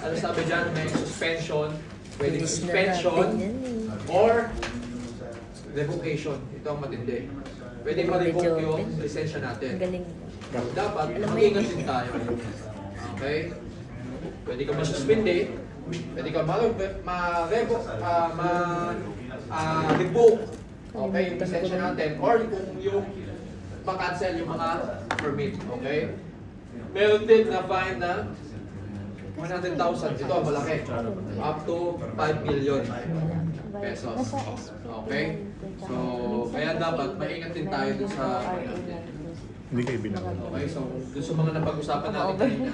ano sabi dyan, may suspension, pwedeng suspension, or revocation. Ito ang matindi. Pwede ma-revoke yung lisensya natin. Galing. Dapat, mag-ingat din tayo. Okay? Pwede ka ma-suspende, pwede ka ma-revoke, ma-revoke, okay, yung lisensya natin, or kung yung ma-cancel yung mga permit, okay? Meron din na fine na 100,000. Ito, malaki. Up to 5 million pesos. Okay? So, kaya dapat maingat din tayo dun sa Hindi kayo binawal. okay, so dun sa mga napag-usapan natin kanina,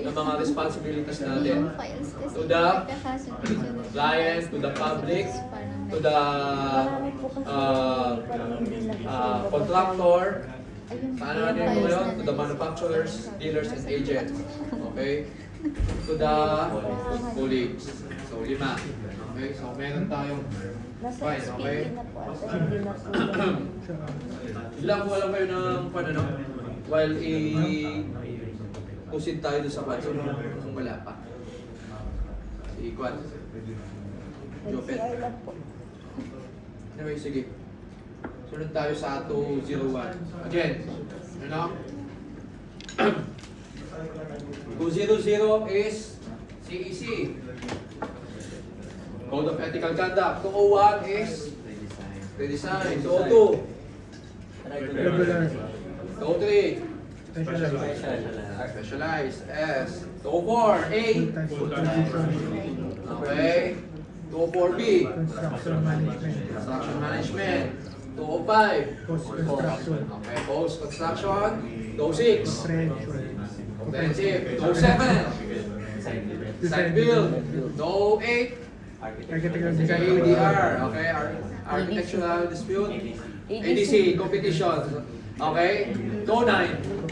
ng mga responsibilities natin to the client, to the public, to the contractor, paano natin mo yun? To the manufacturers, dealers, and agents. Okay? To the colleagues. So, 5. Okay? So, meron tayong Nasa fine, okay? SPE na po ata, hindi na po. Ilang ko alam kayo ng ano, while pusin tayo doon sa kwan. So, kung wala pa. Si Kwan. Jopet. NCR lang po. Anyway, sige. Sunod tayo sa 201. Again, ano? 200 is CEC. Code of Ethical Conduct. 201 is redesign. 202. 203. Specialized. S. 204. A. Okay. 204B. Construction management. Construction management. 205. Post-construction. Okay. Post construction. 206. Comprehension. Comprehensive. 207. Site build. 208. Architectural design. ADR. Okay. Architectural dispute. ADC. Competition. Okay. 209.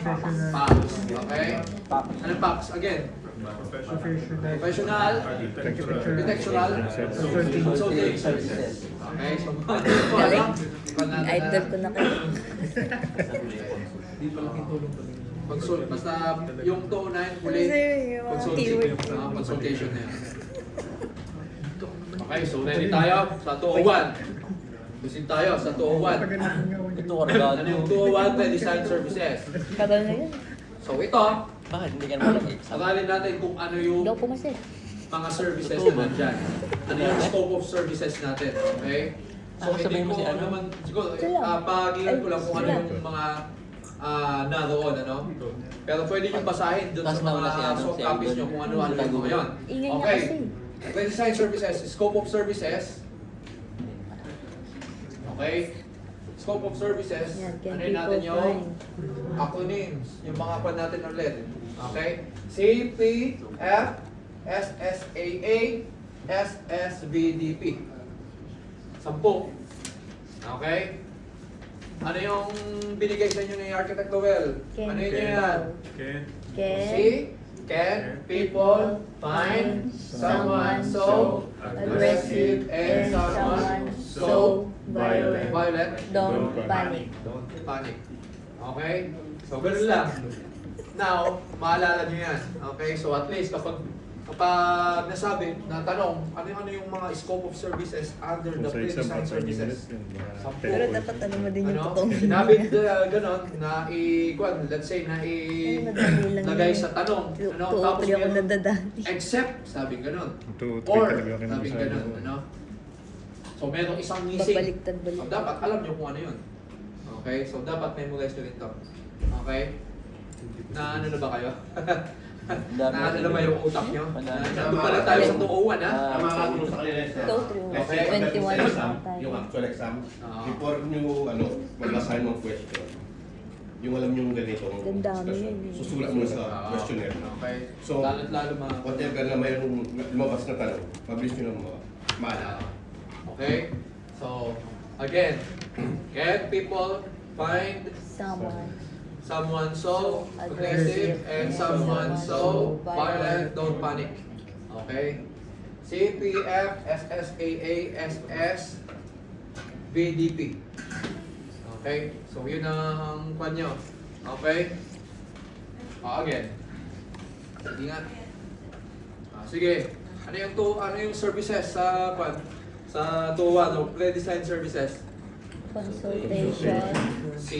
Professional. PAX. Okay. Anong PAX? Again. Professional. Professional. Architectural. Consulting services. Okay. So, Galing. Idol ko na kayo. Basta yung 209 huli, consultation na yan. Okay, so ready tayo sa 201. Busin tayo sa 201. Ito kargado. Ano yung 201 na design services? Tagal na yun. So ito, Bakit hindi ka naman nag-exam? aralin natin kung ano yung Daw po kasi. mga services na nandyan. Ano yung scope of services natin, okay? So Ano sabihin mo hindi si ko ano? naman, siguro, Sila. pagilan ko lang kung ano Sila. yung mga naroon, ano? Pero pwede nyo basahin doon sa Tapos nauna si mga ano, soft si copies Idol. nyo kung ano-ano yung mga yun. Ingay niya Okay. kasi. Design services, scope of services. Okay? Scope of services, Yan, can ano yun natin people yung find? acronyms, yung mga pan natin ulit. Okay? CPF, SSAA, SSVDP. 10. Okay? Ano yung binigay sa inyo ni Architect Noel? Ano yun yan? Can people find someone so aggressive and someone so violent? Don't panic. Don't panic. Okay? So, ganun lang. Now, maalala nyo yan. Okay? So, at least kapag nasabi, natanong, ano yung mga scope of services under the Kung sa exam pre-design pa sa English services? yun, Sampu. Pero dapat alam mo din yung Ano? totoong Sinabi ganon, na let's say, madali lang lagay yun. sa tanong. Ano? Tapos Tuupli ako meron, nadadali. except, sabi ganon. Two, three Or, talaga ako sabi nabasa. ganon. Ano? So, merong isang missing. Babaliktad. So, dapat alam nyo kung ano yun. Okay? So, dapat memorize nyo rin to. Okay? Na ano na ba kayo? Na ano na ba yung utak nyo? Nandun pala tayo sa 201, ha? Makakatulong sa kanila sa Go through. Okay. 21 exam, tayo. yung actual exam, Oo. before nyo mag-assign ng question, yung alam nyo ganitong Ganda mo discussion, yun eh. susulat mo sa questionnaire. Okay. So, lalo't lalo mga... whatever na mayroong lumabas na tanong, publish nyo ng maalala. Okay? So, again, can people find someone so aggressive and someone so violent? Don't panic. Okay? CPF, SSAA, SS, VDP. Okay? So, yun ang kwan nyo. Okay? Again. Sige nga. Sige. Ano yung services sa sa TOA, no? Pre-design services. Consultation. C.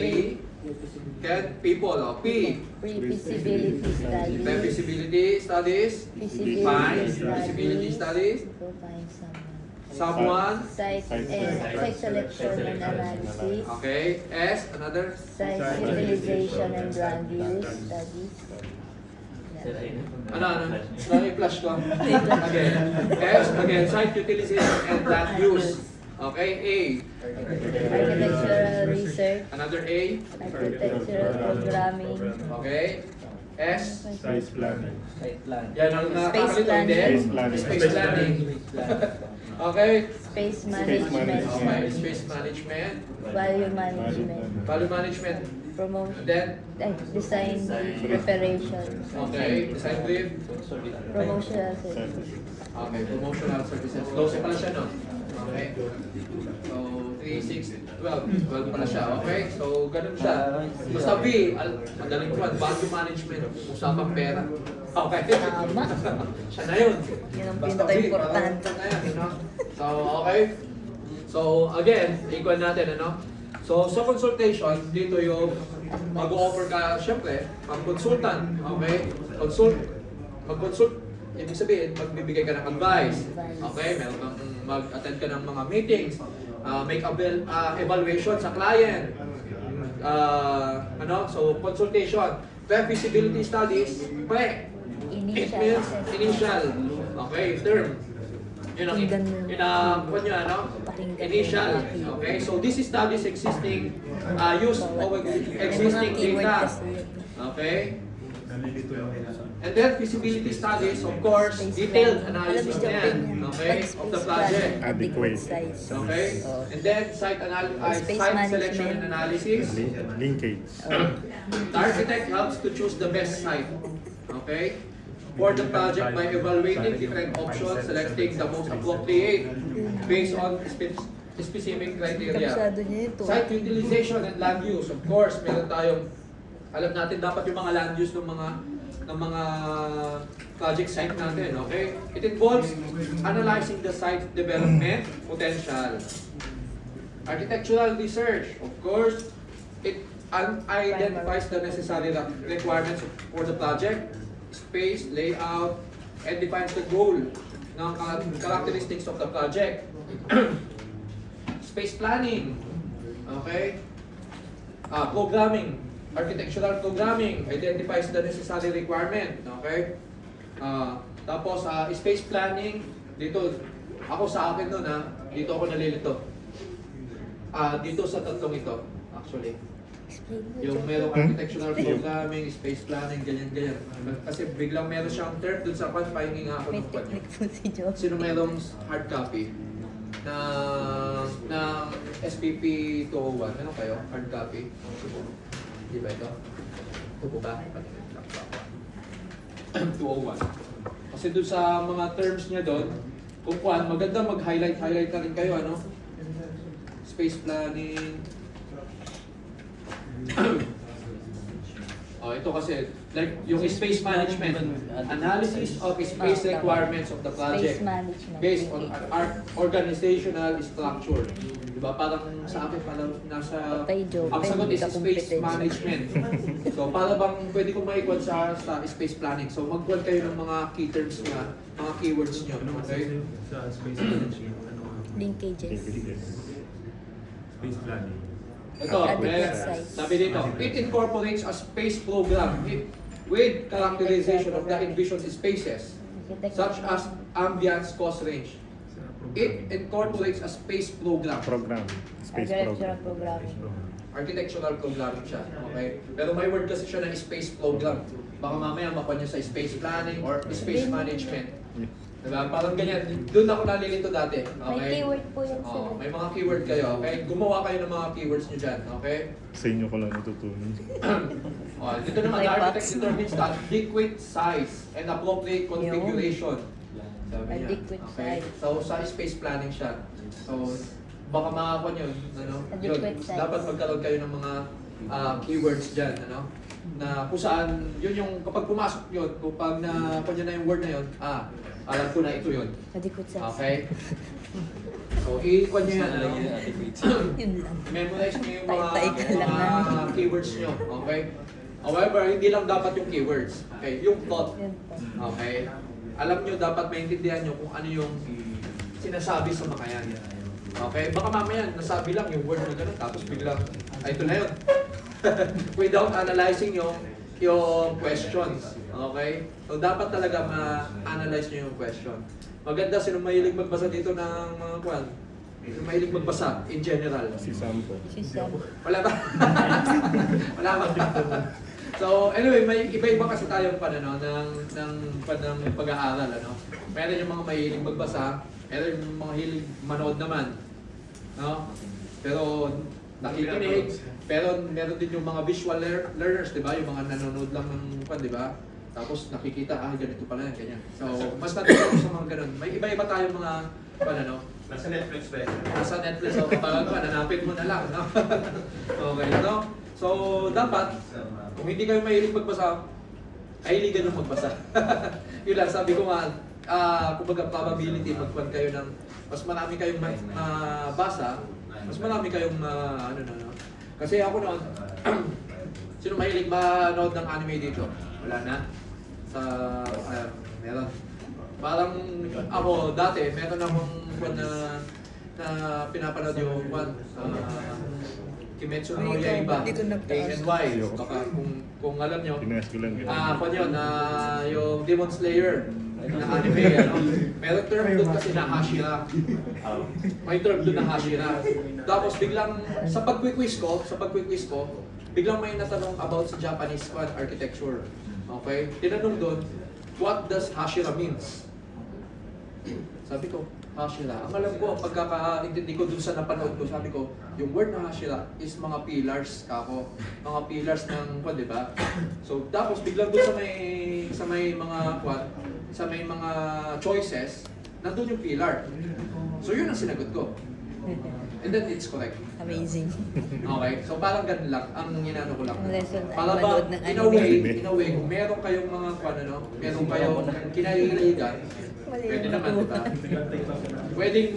Can people, P. Pre-feasibility study. Feasibility studies. Feasibility studies. To find Someone. Site selection and analysis. Okay. S. Another. Site utilization and land use studies. Ano? I-flash ko. Again. S. Again. Site utilization and land use. Okay. A. Architectural research. Another A. Architectural programming. Okay. S. Size planning. Site plan. Yan ang nakakalito planning. din. Space planning. Space planning. Okay. Space management. Okay. Space management. Value management. Value management. Promotion. And then, Design preparation. okay. Design brief. Promotional services. Okay. Promotional services. 12 pala siya, no? Okay. So, 3, 6, 12. 12 pala siya. Okay. So, ganun siya. Basta B, madaling kuhan. Value management. Usapang pera. Okay. Tama. Siya na yun. Yun ang Basta B, pinaka-importante. parang na yan, no? So, okay. So, again, ikuan natin, ano? So, sa consultation, dito yung mag-offer ka, syempre, mag-consultant, okay? Mag-consult, ibig sabihin, magbibigay ka ng advice, okay? Meron kang mag-attend ka ng mga meetings, make evaluation sa client, so consultation, pre-feasibility studies, pre. It means initial, okay, term. Yun ang kung nyo, ano? Initial. Okay, so this studies existing, use of existing data. Okay? And then feasibility studies, of course, detailed analysis na yan, okay, of the project. Adequate. Okay? And then site selection and analysis. Linkage. The architect helps to choose the best site. Okay? For the project by evaluating different options, selecting the most appropriate based on specific criteria. Kabisado niya ito. Site utilization and land use. Of course, meron tayong, alam natin dapat yung mga land use ng mga project site natin, okay? It involves analyzing the site development potential. Architectural research, of course, it identifies the necessary requirements for the project, space, layout, and defines the goal ng characteristics of the project. Space planning, okay? Programming, architectural programming, identifies the necessary requirement, okay? Tapos, space planning, dito, ako sa akin nun dito ako nalilito. Dito sa tatlong ito, actually. Yung merong architectural programming, space planning, ganyan-ganyan. Kasi biglang meron siyang term dun sa kwan, pahingi nga ako May ng kwan niya. technique po si Joe. Sino merong hard copy na SPP 201? Meron kayo? Hard copy? Di ba ito? Ito po ba? 201. Kasi dun sa mga terms niya doon, kung kwan, maganda mag-highlight na rin kayo, ano? Space planning. Ito kasi, like yung space management, analysis of space requirements of the project Space management. based on our organizational structure. Diba? Parang sa akin, parang nasa, Patay, Joe. ang sagot is Hindi ka space competent. management. So, para bang pwede kong maikwan sa space planning. So, magkwan kayo ng mga key terms nga, mga keywords nyo. Okay? Sa space management, ano nga? Linkages. Space planning. Ito, sabi dito, it incorporates a space program with characterization of the envisioned spaces, such as ambience cost range. It incorporates a space program. Space Architectural program. programming. Architectural programming siya. Okay? Pero may word kasi siya na space program. Baka mamaya makuha niya sa space planning or space management. Diba? Parang ganyan. Doon ako nalilito dati. May Okay? keyword po yan sila. May mga keyword kayo. Okay? Gumawa kayo ng mga keywords nyo dyan. Okay? Sa inyo ko lang natutunan. Dito naman, the architect determines the adequate size and appropriate configuration. Sabi niya. Adequate Okay? size. So, sa space planning siya. So, baka makakuha nyo. Ano? Adequate Yun. size. Dapat magkaroon kayo ng mga keywords dyan. Ano? na kung saan, yun yung kapag pumasok yun, kapag na kanya na yung word na yun, alam ko na ito yun. Madikot sa Okay? So, i-kwan nyo yan, ano? Yun lang. Memorize nyo yung mga, Tay-tay ka lang mga keywords nyo, okay? However, hindi lang dapat yung keywords, okay? Yung thought, Yun po. okay? Alam nyo, dapat maintindihan nyo kung ano yung sinasabi sa mga yan. Okay? Baka mamaya, nasabi lang yung word na gano'n, tapos biglang, ito na yun. Without analyzing yung questions. Okay? So, dapat talaga ma-analyze nyo yung question. Maganda, sino mahilig magbasa dito ng mga kwan? Sino mahilig magbasa in general? Si Sam po. Si Sam. Wala ba? Wala ba? So, anyway, may iba-iba kasi tayong ng pag-aaral, ano? Meron yung mga mahilig magbasa, meron yung mga hilig manood naman, no? Pero nakikinig, pero meron din yung mga visual learners, di ba? Yung mga nanonood lang ng di ba? Tapos nakikita, ganito pala yan, ganyan. So, mas natutunan sa mga ganun. May iba-iba tayong mga, Nasa Netflix ba yun? nasa Netflix, so kapag hanapin mo na lang, no? Okay, no? So, dapat, kung hindi kayo mahilig magbasa, ahiligan yung magbasa. Yun lang, sabi ko nga, kumbaga probability, magkuhan kayo ng, mas marami kayong mabasa, mas marami kayong, Kasi ako noon, sino mahilig manood ng anime dito? Wala na? Sa, meron. Parang ako dati, meron akong na pinapanood yung Kimetsu no Yaiba, Hindi ko nagtaas. ANY. Baka kung alam nyo, Pinas ko lang. kung yun, yung Demon Slayer na anime, ano? Meron term doon kasi na Hashira. May term doon na Hashira. Tapos biglang, sa pag-quiz ko, biglang may natanong about sa Japanese architecture. Okay? Tinanong doon, what does Hashira means? Sabi ko, Hashira. Ang alam ko, pagkakaintindi ko dun sa napanood ko, sabi ko, yung word na Hashira is mga pillars, kako. Mga pillars ng di ba? So, tapos biglang dun sa may mga choices, nandun yung pillar. So, yun ang sinagot ko. And then it's correct. Amazing. Okay? So, parang ganun lang. Ang ginano ko lang. Ang lesson ay Para ba, manood ng in anime. a way, kung meron kayong mga meron kayong kinahihiligan, pwede naman, di ba? Pwedeng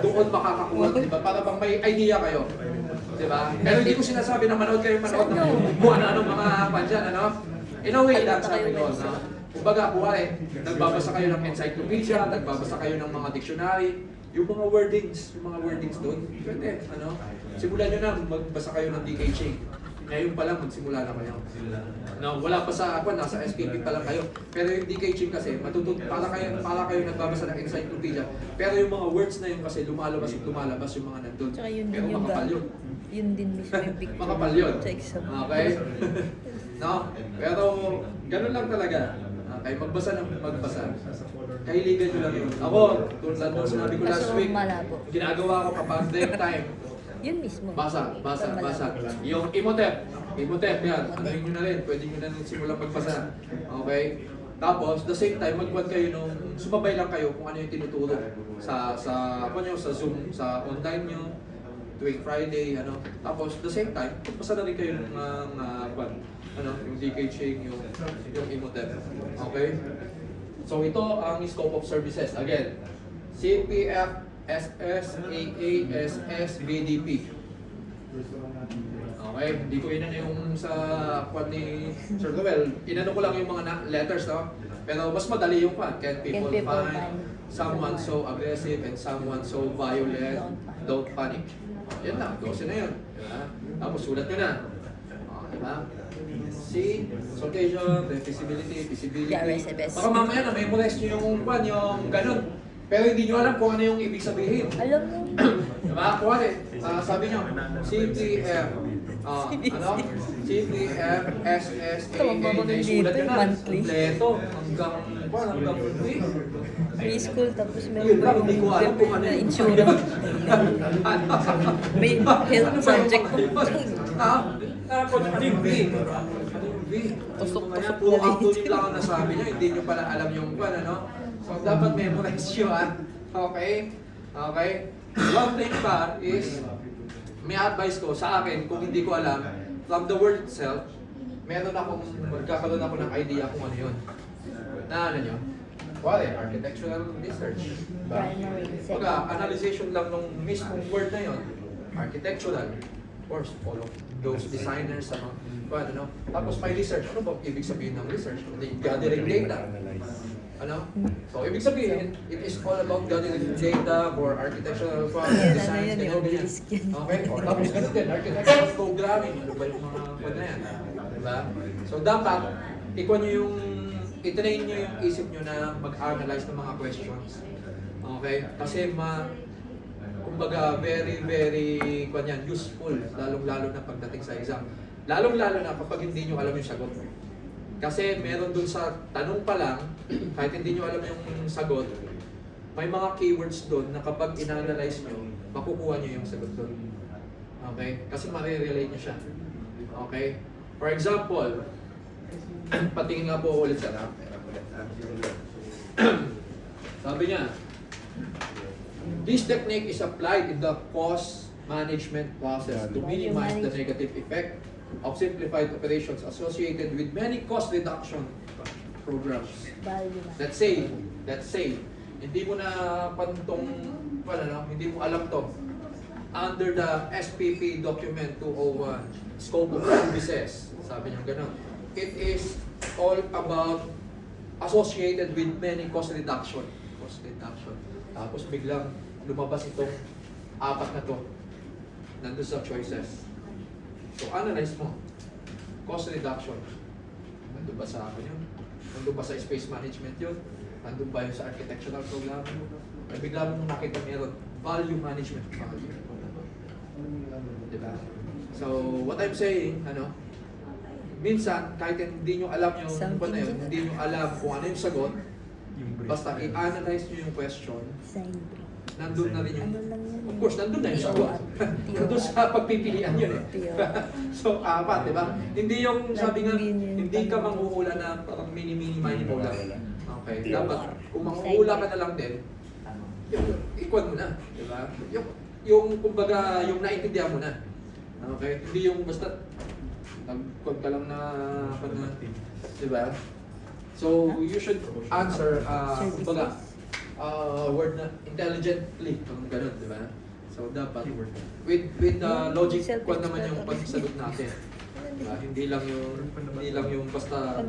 doon makakakuha, di ba? Para bang may idea kayo. Di ba? Pero hindi ko sinasabi na manood ng kung ano mga dyan, ano? In a way, lang sabi ko, no? Kumbaga, kuwari, nagbabasa kayo ng encyclopedia, nagbabasa kayo ng mga dictionary, yung mga wordings doon, pwede, ano? Simulan nyo na, magbasa kayo ng DK Ching. Ngayon pa lang, magsimula na kayo. No, wala pa sa nasa SPP pa lang kayo. Pero yung DK Ching kasi, para kayo nagbabasa ng encyclopedia. Pero yung mga words na yun kasi, lumalabas yung mga nandun. Tsaka yun Pero din yung makapal yun. Yun din mismo yung picture. Makapal yun. Sa exam. Okay? No? Pero, ganun lang talaga. Okay, magbasa. Kahiligan nyo lang yun. Ako, tulad ng sinabi ko last Kaso week, malabo. ginagawa ko kapag break time, Yun mismo. basa. Malabo. Yung Imhotep yan, ano nyo na rin, pwede nyo na rin simulang magbasa. Okay? Tapos, the same time, magkuhan kayo sumabay lang kayo kung ano yung tinuturo sa Zoom, sa online nyo, tuwing Friday, ano. Tapos, the same time, magbasa na rin kayo ng yung DK Ching, yung Imhotep. Okay? So, ito ang scope of services. Again, CPF, SS, AA, SS, BDP. Okay, hindi ko inano yung sa kwan ni Sir Noel. Inano ko lang yung mga letters, no? Pero mas madali yung kwan. Can people find someone so aggressive and someone so violent? Don't panic. Yan lang, 12 na yun. Tapos sulat nyo na. Diba? C, sortation, visibility. RSMS. Baka mamaya na memorize nyo yung kwan, yung ganun. Pero hindi nyo alam kung ano yung ibig sabihin. Alam mo. Diba? Kuwari, sabi nyo, CPF, CPF, SS, AA, naisulat nyo na. Kompleto. Hanggang Preschool tapos Yun meron lang, pa hindi ko alam kung ano na yung insurance. May health subject po. Tapos ano yung V? Ano yung V? Tusok-tusok Puro na rin. acronym lang ang nasabi nyo, hindi nyo pala alam yung kwan, ano? So dapat memorize nyo, Okay? Okay? One thing pa is, may advice ko sa akin, kung hindi ko alam, from the word itself, magkakaroon ako ng idea kung ano yun. Na ano nyo? Wala, architectural research. Diba? Primary and Baga, secondary. analyzation lang nung mismong word na yun, architectural. Of course, all of those designers, ano, no? Tapos may research. Ano ba ibig sabihin ng research? Gathering data. Ano? So, ibig sabihin, it is all about gathering data for architectural Yan, designs, ano yun, ganyan, yung ganyan. risk yun. Okay? O, tapos ganun din, architectural programming. Ano ba yung mga kwan na yan? Diba? So, dapat, itrain nyo yung isip nyo na mag-analyze ng mga questions. Okay? Kasi kumbaga, very, very, useful, lalong-lalo na pagdating sa exam. Lalong-lalo na kapag hindi nyo alam yung sagot. Kasi meron dun sa tanong pa lang, kahit hindi nyo alam yung sagot, may mga keywords dun na kapag in-analyze nyo, makukuha nyo yung sagot dun. Okay? Kasi marirelate nyo siya. Okay? For example, patingin nga po ulit sa sabi niya, this technique is applied in the cost management process to minimize the negative effect of simplified operations associated with many cost reduction programs. Value man. Let's say, hindi mo na hindi mo alam to. Under the SPP document 201, scope of services, sabi niya ganun. It is all about associated with many cost reduction. Cost reduction. Tapos biglang lumabas itong apat na to. Nandun sa choices. So, analyze mo. Cost reduction. Nandun ba sa akin yun? Nandun ba sa space management yun? Nandun ba yun sa architectural program? Ay bigla mo nakita meron. Value management. Value. Diba? So, what I'm saying, minsan, kahit hindi nyo alam yung Something na yun, different. hindi nyo alam kung ano yung sagot, Yung brief. basta i-analyze nyo yung question, Design brief. nandun na rin yung... Ano lang yan? Of course, nandun na yung sagot. Nandun sa pagpipilian yun eh. So, apat, di ba? Hindi yung, sabi nga, hindi ka manghuhula na parang mini-mini mo lang. Okay, dapat, kung manghuhula ka na lang din, ikwan mo na, di ba? Yung kumbaga, yung naintindihan mo na. Okay? Hindi yung basta, nag-code ka lang na, di ba? So, you should answer, kumbaga, word na intelligently, ganun, di ba? So, dapat, with the logic, kung naman yung pagsagot natin. Diba? Hindi lang yung basta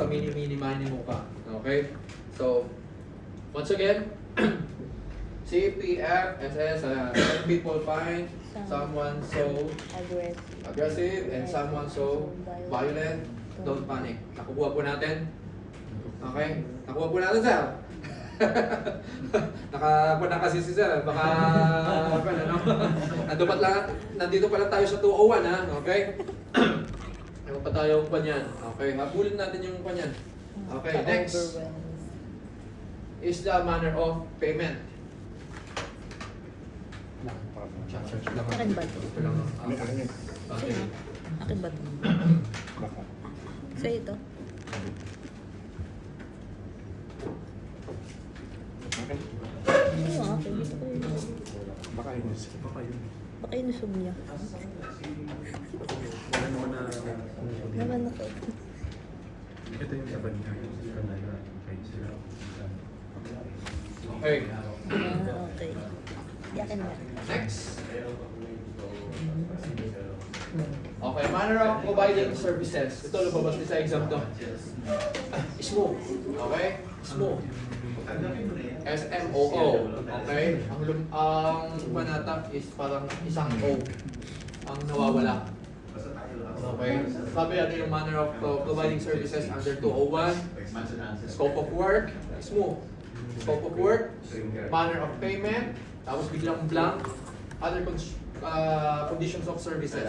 mini mo ka. Okay? So, once again, CPF, SS, some people find someone so aggressive and someone so violent, don't panic. Nakukuha po natin. Okay? Nakuha po natin, sir. Nakakuha kasi si sir. Baka, nandito pa lang tayo sa 201, ha? Okay? Ano pa tayo panyan? Okay, habulin natin yung panyan. Okay, next is the manner of payment. Search lang. Akin ba ito? Ito lang. May akin yun. Okay. Akin ba ito? Baka. Sa'yo ito? Akin. Ano yung akin? Gusto ko yun. Baka yun. Baka yun. Baka inusog niya. Wala naman na... Naman ako. Ito yung saban niya. Okay. Okay. Yakin na. Next. Okay, manner of providing services. Ito, lumabas din sa exam to. Smooth. Okay? Smooth. SMOO. Okay? Ang manata is parang isang O ang nawawala. Okay? Sabi ano yung manner of providing services under 201. Scope of work. Smooth. Scope of work. Manner of payment. Tapos biglang blank. Other conditions of services.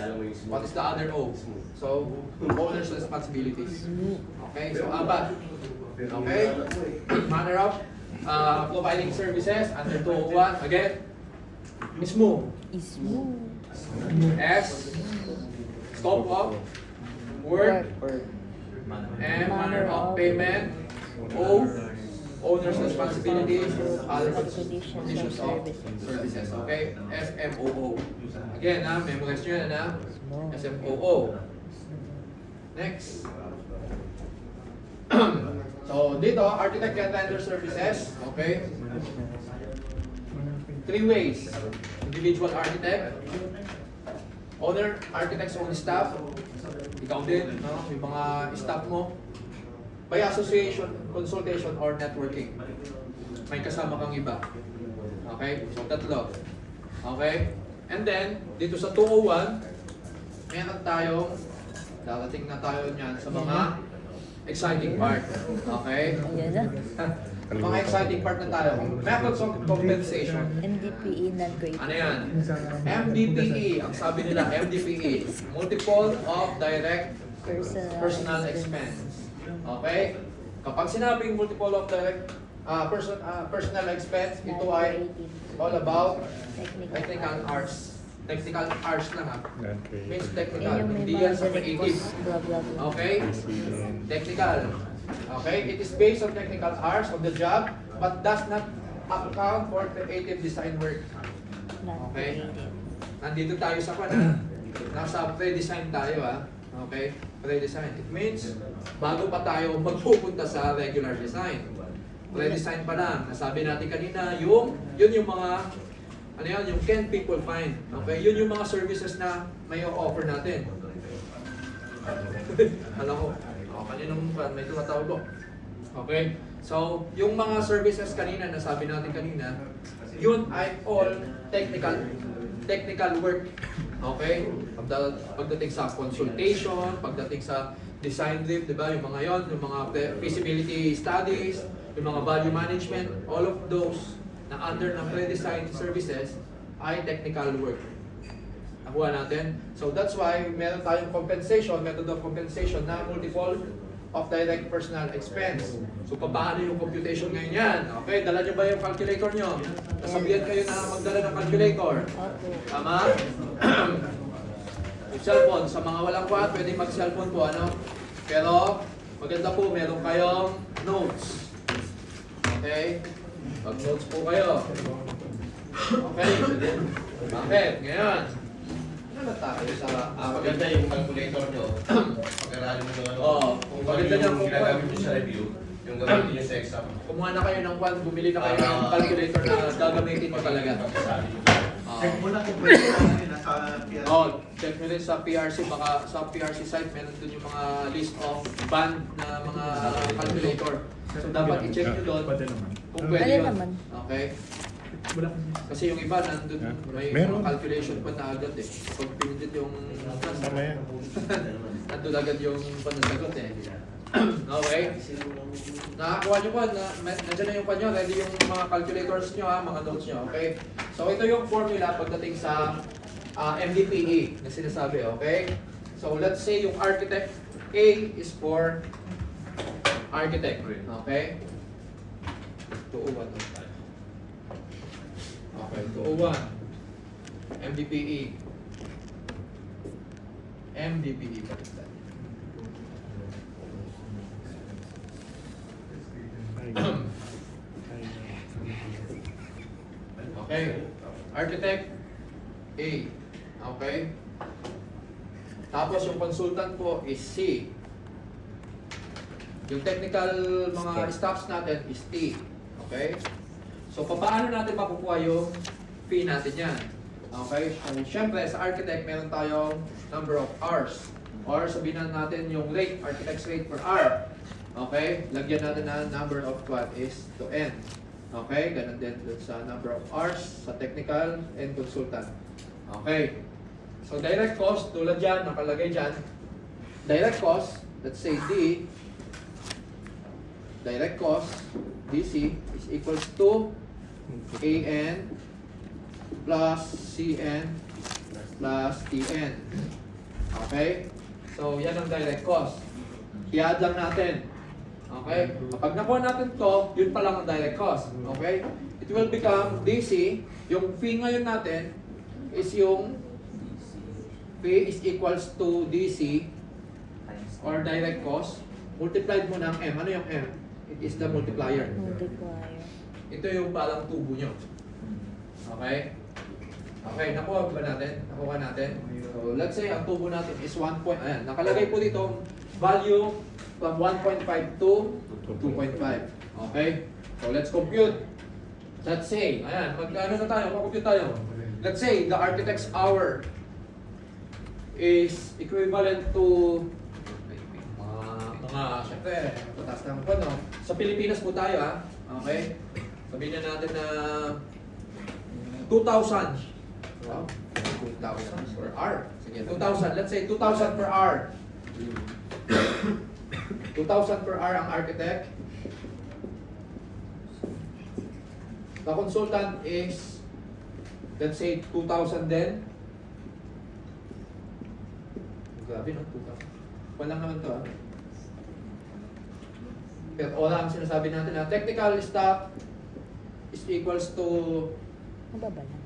What is the other O? So, owner's responsibilities. Okay? So, apat. Okay? Manner of providing services under 201. Again, SMO. Ismo. S. Scope of work. M. Manner of payment. O. Owner's responsibilities. Other conditions of services. Okay? SMOO. Again, memorize nyo yan, SMOO. Next. So, dito, architect can render services. Okay? 3 ways. Individual architect, owner, architect's own staff, ikaw din, no? Yung mga staff mo, by association, consultation, or networking. May kasama kang iba. Okay? So, tatlo. Okay? And then, dito sa 201, meron tayong, darating na tayo niyan sa mga exciting part. Okay? Ayan na. Mga exciting part na tayo. Methods of compensation. MDPE non-creative. Ano yan? MDPE. Ang sabi nila, MDPE. Multiple of direct personal expense. Okay? Kapag sinabing multiple of direct personal expense, ito ay all about technical arts. Technical arts lang ha. Means technical. Yan yung may Hindi mga yan sa direct creative. cost, blah blah blah. Okay? Technical. Okay? It is based on technical hours of the job but does not account for creative design work. Okay? Nandito tayo sa kanan. Nasa pre-design tayo ha. Okay? Pre-design. It means bago pa tayo magpupunta sa regular design. Pre-design pa lang. Nasabi natin kanina, yun yung mga ano yan, yung can people find. Okay? Yun yung mga services na may offer natin. Alam ko, kaninang may tumatawag ko. Okay? So, yung mga services kanina, nasabi natin kanina, yun ay all technical work. Okay? Pagdating sa consultation, pagdating sa design review, di ba? Yung mga yon, yung mga feasibility studies, yung mga value management, all of those na under ng pre-design services ay technical work. Nakuha natin. So that's why meron tayong compensation, method of compensation na multiple of direct personal expense. So paano yung computation ngayon yan? Okay, dala nyo ba yung calculator nyo? Nasabihan kayo na magdala ng calculator. Okay. Tama? Yung cellphone, sa mga walang kuha, pwede mag-cellphone po, ano? Pero, maganda po, meron kayong notes. Okay? Mag-notes po kayo. Okay? Bakit? Ngayon, ano tayo sa... Maganda yung calculator nyo. Pag-aralin mo yung ano. Oo. Kung Maganda yung yung ginagamit nyo sa review, yung gamitin nyo sa exam. Kumuha na kayo ng one, bumili na kayo ng calculator na gagamitin mo talaga. Check mo lang kung pwede natin nasa PRC. Oh, check nyo rin sa PRC, baka sa PRC site meron dun yung mga list of banned na mga calculator. So dapat i-check nyo doon Pwede naman. kung pwede Pwede yun. naman. Okay? Wala. Kasi yung iba nandun, may Meron. mga calculation pa na agad eh. Pag pinindit yung Tama yan. nandun agad yung panasagot eh. Okay? Nakakuha nyo ba? Nandiyan na yung panyo, ready yung mga calculators nyo ha, mga notes nyo, okay? So ito yung formula pagdating sa MDPE na sinasabi, okay? So let's say yung architect A is for architect, okay? 201. Okay, 201. MDPE. MDPE pa rin tayo. Okay. Architect A. Okay. Tapos yung consultant po is C. Yung technical mga staffs natin is T. Okay? So, paano natin makukuha yung fee natin yan? Okay? So, syempre, sa architect, meron tayong number of hours. Or sabihin natin yung rate, architect's rate per hour. Okay? Lagyan natin na number of what is to N. Okay? Ganun din dun sa number of hours, sa technical, and consultant. Okay? So, direct cost, tulad dyan, nakalagay dyan. Direct cost, let's say D, direct cost, DC, is equals to AN plus CN plus TN. Okay? So, yan ang direct cost. I-add lang natin. Okay? Kapag nakuha natin to, yun pa lang ang direct cost. Okay? It will become DC. Yung fee ngayon natin is yung fee is equals to DC or direct cost multiplied mo ng M. Ano yung M? It is the multiplier. Multiplier. Ito yung parang tubo nyo. Okay? Okay, nakuha ba natin? Nakuha natin. So, let's say ang tubo natin is 1 point. Ayan, nakalagay po dito value from 1.5 to 2.5. Okay? So let's compute. Let's say, ayan, mag-ano na tayo, mag-compute tayo. Let's say the architect's hour is equivalent to syempre, pataas ng no? Sa Pilipinas po tayo, ha? Okay? Sabihin na natin na 2,000. Wow, 2,000 per hour. Sige, 2,000. Let's say 2,000 per hour. 2,000 per hour ang architect. The consultant is, let's say, 2,000 din. Grabe, no? 2,000. Walang naman to, ha? Pero wala ang sinasabi natin na technical staff is equals to Mababa lang.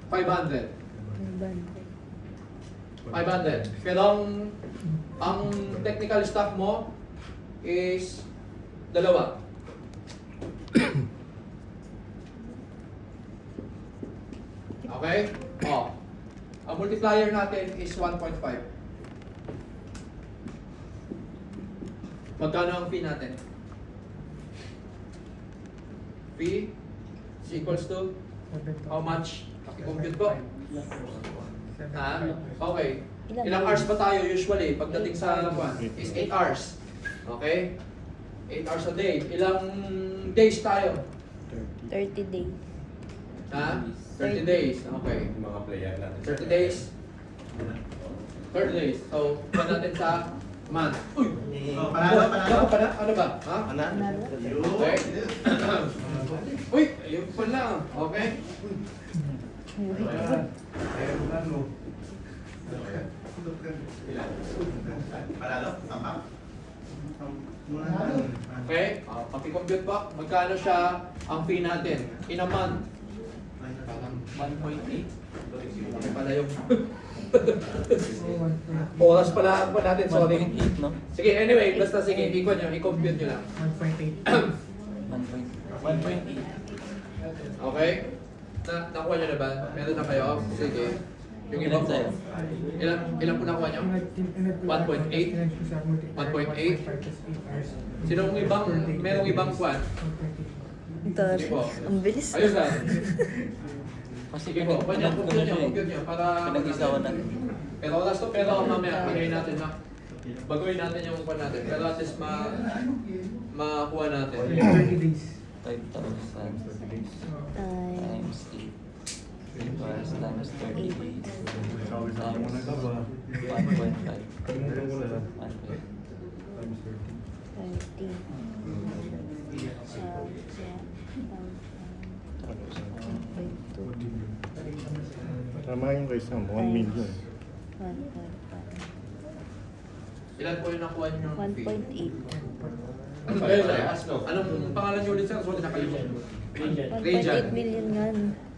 500. 500. Pero ang technical staff mo is dalawa. Okay? Oh. Ang multiplier natin is 1.5. Magkano ang fee natin? Fee is equals to how much? Compute po. Ha? Okay. Ilang hours ba tayo usually pagdating sa buwan? Is 8 hours. Okay? 8 hours a day. Ilang days tayo? 30 days. Ha? 30 days. Okay. Yung mga player natin. 30 days. 30 days. So, pa natin sa month. Uy! Ano ba? Ha? Panalo? Okay. Uy! Ayun pala. Okay. Panalo? Tama? Okay. Paki-compute po. Magkano siya ang fee natin? In a month. Parang 1.8. Okay pala yung oras pala ako natin. Sorry. 1.8, no? Sige, anyway. Basta sige. Ikon nyo. I-compute nyo lang. 1.8. Okay? Nakuha nyo na ba? Meron na kayo? Sige. Yung iba po. Ilan po nakuha nyo? 1.8? 1.8? Sinong ibang, merong ibang kwan? Sige po. Ang bilis. Ayos lang. Kasi Sige po. Compute nyo. Para pinag-isawan na. pero oras to, pero mamaya, pagayin natin na. Baguhin natin yung kwan natin. Pero at least makuha natin. 5,000 times 8. 3 hours times 30 days. Times 1.5. Tama yung guys, 1 million. Ilan po yung nakuha nyo yung fee? 1.8. Ayun na. Anong pangalan nyo ulit sir? Sorry, nakalimutan. 1.8 million nga.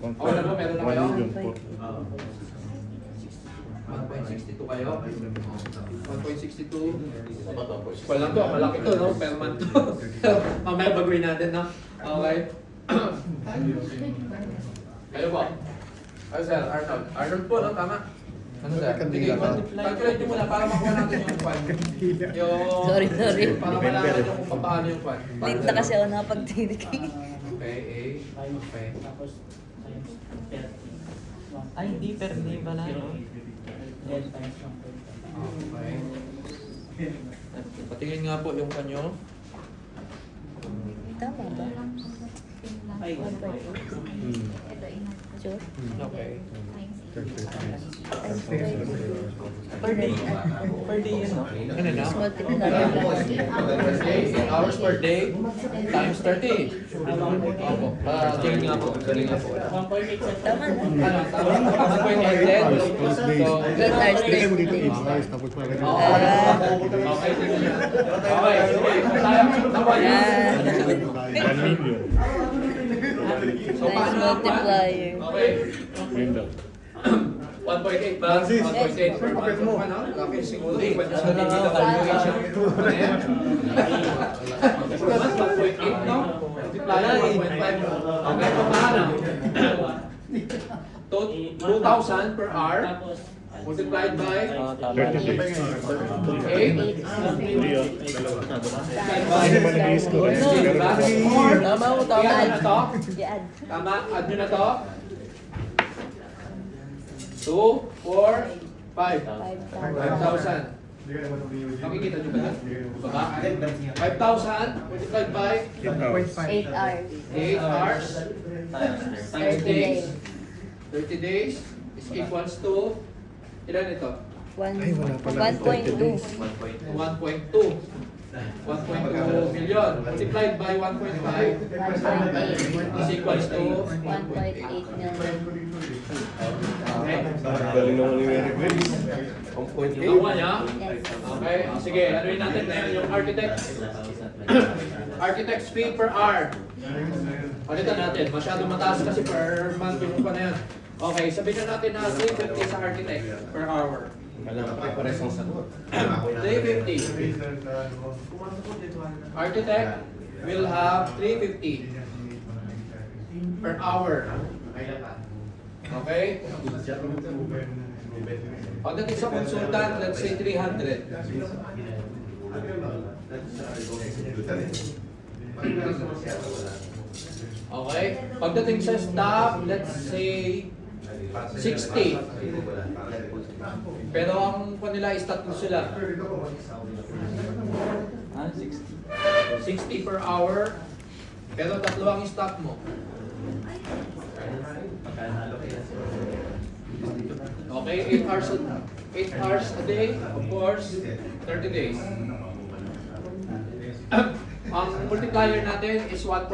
Okay na po, meron na kayo? 1 million po. 1.62 kayo? 1.62. Wala to, malaki to, no? Per month to. Mamaya baguhin natin, no? Okay. Kayo po. Ay, sir, Arnold. Arnold po, no? Tama. Ano sir? Sige, calculate nyo muna para makuha natin yung kwan. Yung... Sorry. Para malaman nyo kung paano yung kwan. Late na kasi ako nakapagtinig. Okay, okay. Ay, hindi, pero hindi pala, no? Okay. Patingin nga po yung kanyo. Tama ba? 1.8. Sure? Okay. Times 30. Per day. Per day yun, no? Ano na? Just multiply lang. 8 hours per day times 30. Opo. Tingin nga po. Tingin nga po. Tama na. Ano? Tama? 1.8 din. So, 12 hours Ilagay mo dito 30 days. 8 hours, tapos parang Okay, tingin niya. Okay, sige. Nakuha niyo. 1 million. So, Times paano ang kwan? multiplier. Okay. Ayun daw. 1.8 ba? 1.8. Kapit mo. Ano? Laki siguro. Pwede sa digital valuation. Ano yan? 1.8, no? Multiplier 1.5. Okay, so paano? 2,000 per hour multiplied by Tama. 30 days. 8. Hindi ah. Multiplied by Hindi naman nag-i-score. Diba? Tama ko, tama. I-add na to. I-add. Tama, add nyo na to. 2, 4, 5. 5,000. 5,000. Nakikita nyo ba yan? Baba? 5,000 multiplied by 8 hours. 8 hours. 8 hours 30 days. 30 days is equals to ilan ito? Ay, wala pala. 1.2. 1.2 million multiplied by 1.5 1.8. is equals to 1.8 million. Okay? Galing naman ni Mary Grace. Ang point Nakuha niya? Yes. Okay, sige, anuin natin ngayon yung architect's fee per hour. Palitan natin, masyado mataas kasi per month yung pa na yan. Okay, sabihin na natin na 350 sa architect per hour. Alam ko pares ang sagot. 350. Architect will have 350 per hour. Okay? Pagdating sa consultant, let's say 300. Okay? Pagdating sa staff, let's say 60. Pero ang kanila is tatlo sila. Ah, 60. 60 per hour. Pero tatlo ang staff mo. Okay, 8 hours a day, of course, 30 days. Ang multiplier natin is 1.8.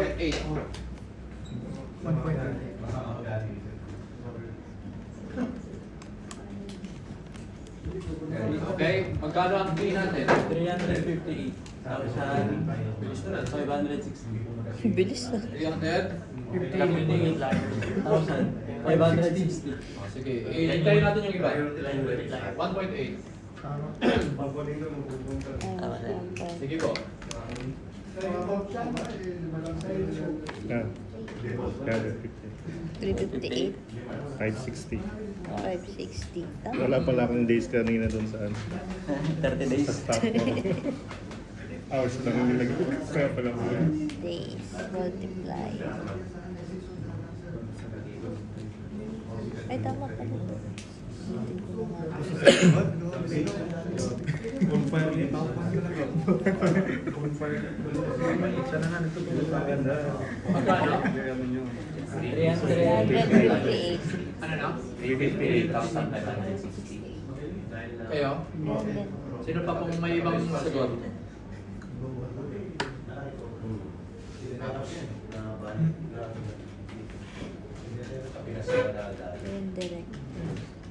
Okay, magkano ang fee natin? 358,560. Bilis na. 300? 560. Sige, hintayin natin yung iba. 1.8. Tama na. Sige po. Yan. Yan, 358. 560. 560. Tama. Wala pala akong days kanina doon sa 30 days. sa staff ko. Hours lang yung nilagay. Kaya pala ko yan. Days. Multiply. Ay, tama pala. Ulitin ko na nga. Magkano? 358. Ano na? 358,560. Kayo? Sino pa pong may ibang sagot? Yun, direct.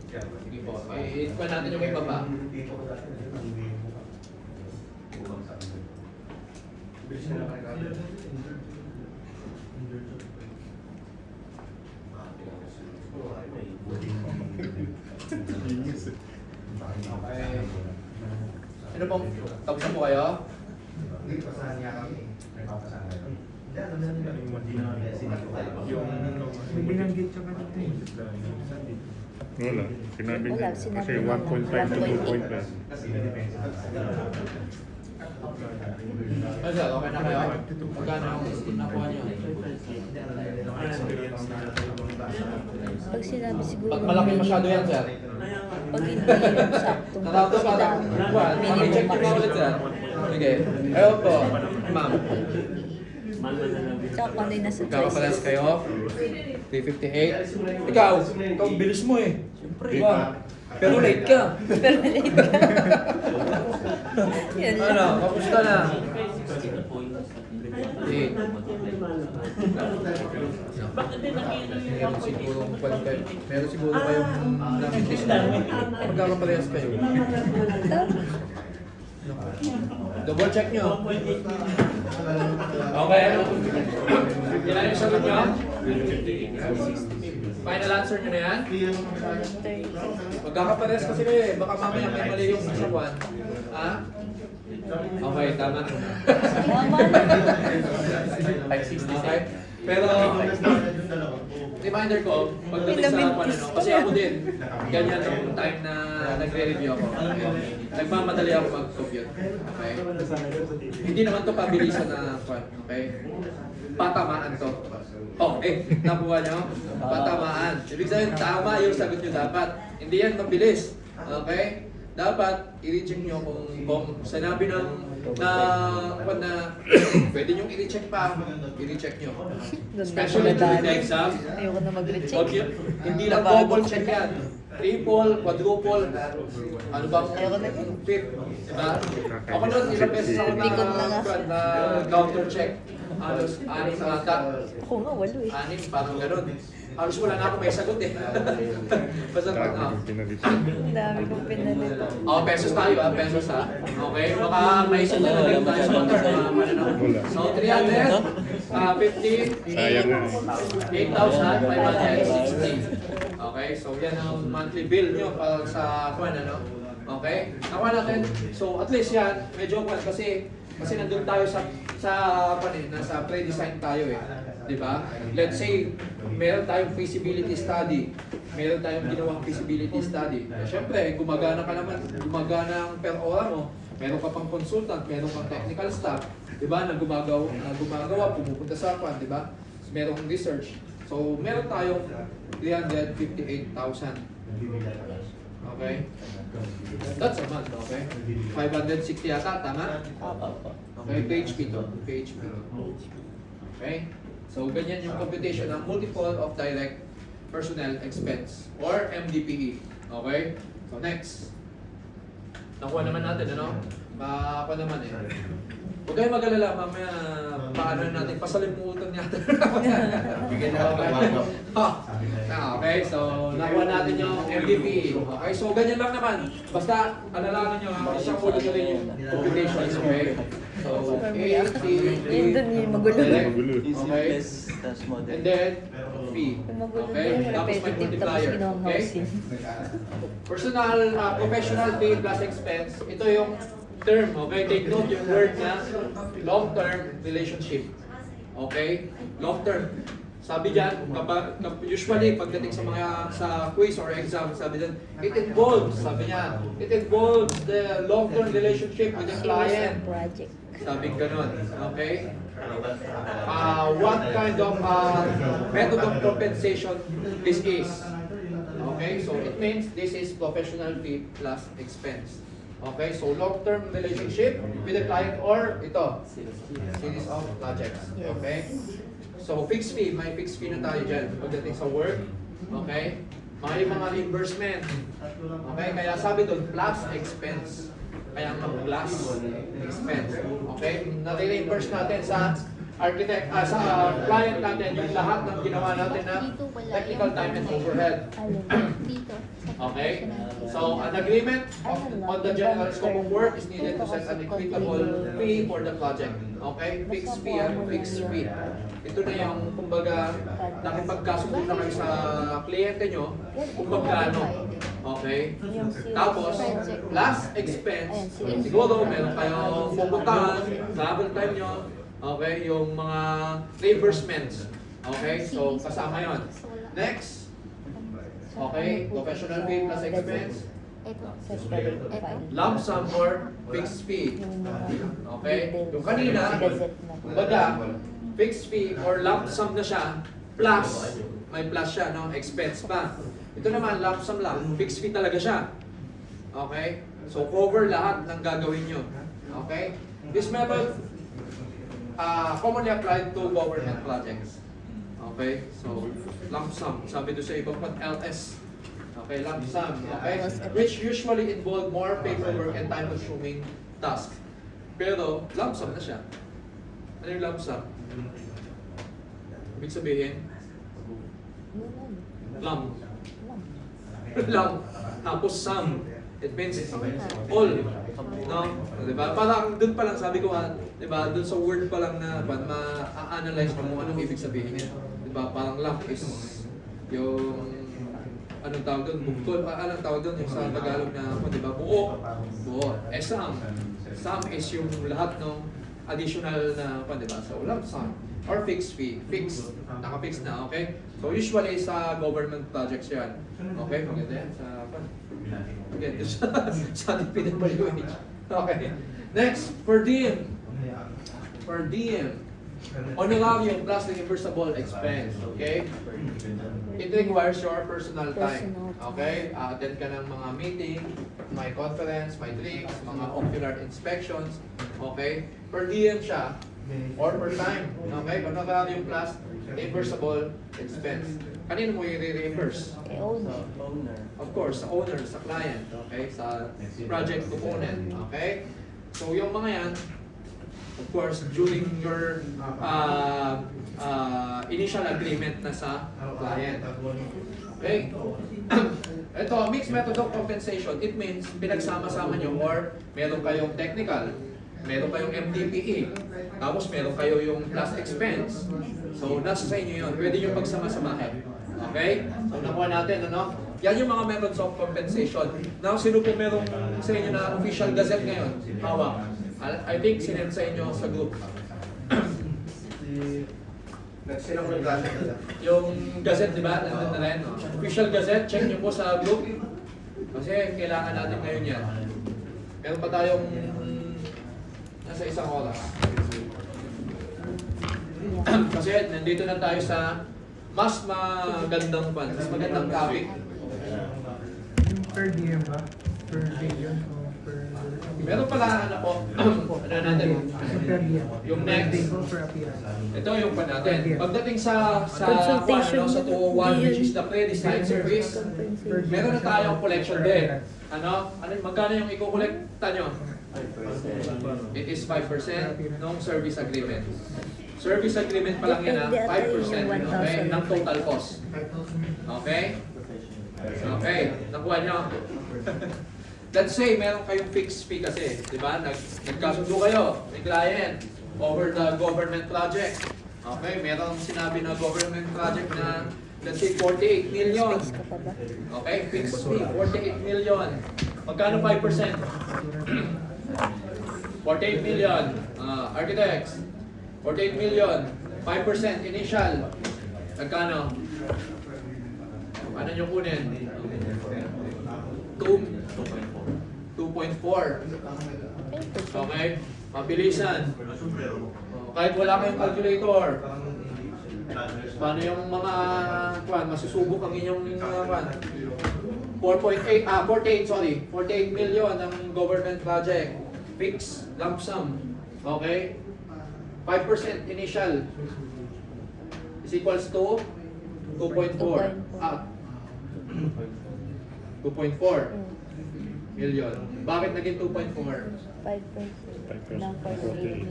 Sige po. I-pa natin yung iba pa. Okay. Sino pong tapos na po kayo? Wala. Sinabi niya. Wala, sinabi Kasi niya 1.5 to 2.5. Ano sir, okay na kayo? Magkano ang nakuha nyo? Pag sinabi siguro Pag malaki masyado yan sir. Pag hindi yung saktong Natawag ko para buwan. Pag-check nyo pa ulit sir. Sige. Ayaw po. Ma'am. Tsaka kung ano yung nasa Kakapalas choices. kayo. 358. Ikaw bilis mo eh. Siyempre. Diba? Pero late ka. Pero late ka. Yun lang. Ano, kapusta na? Meron siguro kayong nakikis na magkakaparehas kayo. Double check nyo. Okay, ano? Yan yung sagot nyo? Final answer nyo na yan? Magkakaparehas kasi kayo eh. Baka mamaya may mali yung sa one. Ha? Okay, tama. Tama na. Okay. Pero reminder ko, pagdating sa kasi ako din, ganyan yung time na nagre-review ako. Nagmamadali ako mag-compute. Okay? Hindi naman to pabilisan na kwan. Okay? Patamaan to. Okay, nakuha nyo? Patamaan. Ibig sabihin, tama yung sagot nyo dapat. Hindi yan mabilis. Okay? Dapat, i-recheck nyo kung sinabi ng pwede nyo i-recheck pa, i-recheck nyo. Especially during the exam. Ayoko na mag-recheck. Okay, hindi lang double check yan. Triple, quadruple, ano bang fifth, diba? Ako nun, ilang beses ako Likod lang ako. na counter check. Halos, anim ata. Ako nga, walo eh. Anim, parang ganun. Halos wala na ako may sagot eh. Basta pag, Dami yung pinalit. Ang dami kong pinalito. Oh, pesos tayo pesos ha. Okay, baka may sagot na rin tayo sa counter. Wala. So, 350, Sayang na eh. 8,560. Okay, so yan ang monthly bill nyo para sa kwan, ano? Okay? Nakuha natin. So, at least yan, medyo kwan kasi nandun tayo sa nasa pre-design tayo eh. Di ba? Let's say, meron tayong feasibility study. Meron tayong ginawang feasibility study. Siyempre, gumagana ka naman, gumagana ang per hora mo. Meron ka pang consultant, meron kang technical staff, di ba, na gumagawa, pumupunta sa kwan, di ba? Merong research. So, meron tayong 358,000. Okay? That's a month, okay? 560 yata, tama? Okay, PHP to. PHP. Okay? So, ganyan yung computation ng multiple of direct personnel expense or MDPE. Okay? So, next. Nakuha naman natin, ano? Ako naman eh. Huwag kayong mag-alala, mamaya paano natin pasalimutan natin. Bigyan na ako. Okay, so nakuha natin yung MVP. Okay, so ganyan lang naman. Basta alalahanan nyo, isang ulit na rin yung computations. Okay? So, Yun dun yung magulo. Magulo. Okay. Tas model. And then, P. Magulo Okay? din, Tapos may repetitive, tapos multiplier. ginawang Okay? housing. Personal, professional fee plus expense. Ito yung term, okay? Take note yung word na long-term relationship. Okay? Long-term. Sabi dyan, usually pagdating sa quiz or exam, sabi dyan, it involves the long-term relationship with the client. Project. Sabi ganun, okay? What kind of method of compensation this is? Okay, so it means this is professional fee plus expense. Okay, so long-term relationship with the client or ito, series of projects. Okay? So fixed fee, may fixed fee na tayo dyan pagdating sa work. Okay? May mga reimbursement. Okay, kaya sabi doon, plus expense. Kaya plus expense. Okay? Nare-reimburse natin sa architect, sa client natin yung lahat ng ginawa natin na technical time and overhead. Dito. Okay? So, an agreement on the general scope of work is needed to set an equitable fee for the project. Okay? Fixed fee, fixed fee. Ito na yung, kumbaga, nakipagkasundo na kayo sa kliyente nyo kung magkano. Okay? Tapos, last expense, siguro meron kayong pupuntahan, travel time nyo, okay? Yung mga reimbursements. Okay? So, kasama yon. Next. Okay, professional fee plus expense, Ito. lump sum or fixed fee. Okay, yung kanina, kumbaga, fixed fee or lump sum na siya, plus, may plus siya, no? Expense pa. Ito naman, lump sum lang, fixed fee talaga siya. Okay, so cover lahat ng gagawin nyo. Okay, this method commonly applied to government projects. Okay, so lump sum, sabi doon sa ibang pag LS. Okay, lump sum, okay? Which usually involve more paperwork and time-consuming tasks. Pero lump sum na siya. Ano yung lump sum? Ibig sabihin, lump. Lump. Tapos sum. It means all. No? Diba? Parang doon pa lang sabi ko, diba? Doon sa word pa lang na ma-analyze mo kung anong ibig sabihin niya. Diba? Parang lump is yung anong tawag doon? Bukol. Anong tawag doon? Yung sa Tagalog na, diba? Buo. Buo. Sum. Sum is yung lahat ng additional na, di ba? So, lump sum or fixed fee. Fixed. Naka-fix na, okay? So, usually sa government projects yan. Okay, maganda yan. Again, sa DPWH. Okay. Next, per diem. Per diem. Honorarium plus reimbursable expense. Okay? It requires your personal time. Okay? Attend ka ng mga meeting, may conference, may drinks, mga ocular inspections. Okay? Per diem siya. Or per time. Okay? Honorarium plus reimbursable expense. Kanino mo i-reimburse? Kay owner. Of course, sa owner, sa client, okay? Sa project component, okay? So yung mga yan, of course, during your initial agreement na sa client. Okay? Ito, mixed method of compensation, it means pinagsama-sama nyo or meron kayong technical, meron kayong MTPE, tapos meron kayo yung plus expense. So, nasa sa inyo yun. Pwede nyo pagsama-samahin. Okay? So, nakuha natin, ano? Yan yung mga methods of compensation. Now, sino po merong sa inyo na official gazette ngayon? Hawak. I think sinend sa inyo sa group. Sino ko yung klase nila? Yung gazette, di ba? Nandun na rin. Official gazette, check nyo po sa group. Kasi kailangan natin ngayon yan. Meron pa tayong nasa isang oras. Kasi nandito na tayo sa mas magandang pan, mas magandang topic. Per diem ba? Per day yun? O per... Meron pala ano po, ano natin? Per diem. Yung Per next. day ko per appearance. Ito yung pa natin. Pagdating sa Consultation. sa 201 which is the pre-design service, meron na tayong collection din. Ano magkano yung i-collecta nyo? It is 5% ng service agreement. Service agreement pa lang yan, 5% okay, ng total cost. Okay? Okay, nakuha nyo. Let's say, meron kayong fixed fee kasi, di ba? Nagkasundo kayo, may client, over the government project. Okay, meron sinabi na government project na, let's say, 48 million. Space ka pa ba? Okay, fixed fee, 48 million. Magkano 5%? 48 million. Architects, 48 million. 5% initial. Magkano? Ano nyo kunin? 2.4. Okay? Mabilisan. Kahit wala kayong calculator. Paano yung mga masusubok ang inyong 48 million ang government project. Fixed lump sum. Okay? 5% initial is equals to 2.4. 2.4 million. Bakit naging 2.4? 5% ng 48 million.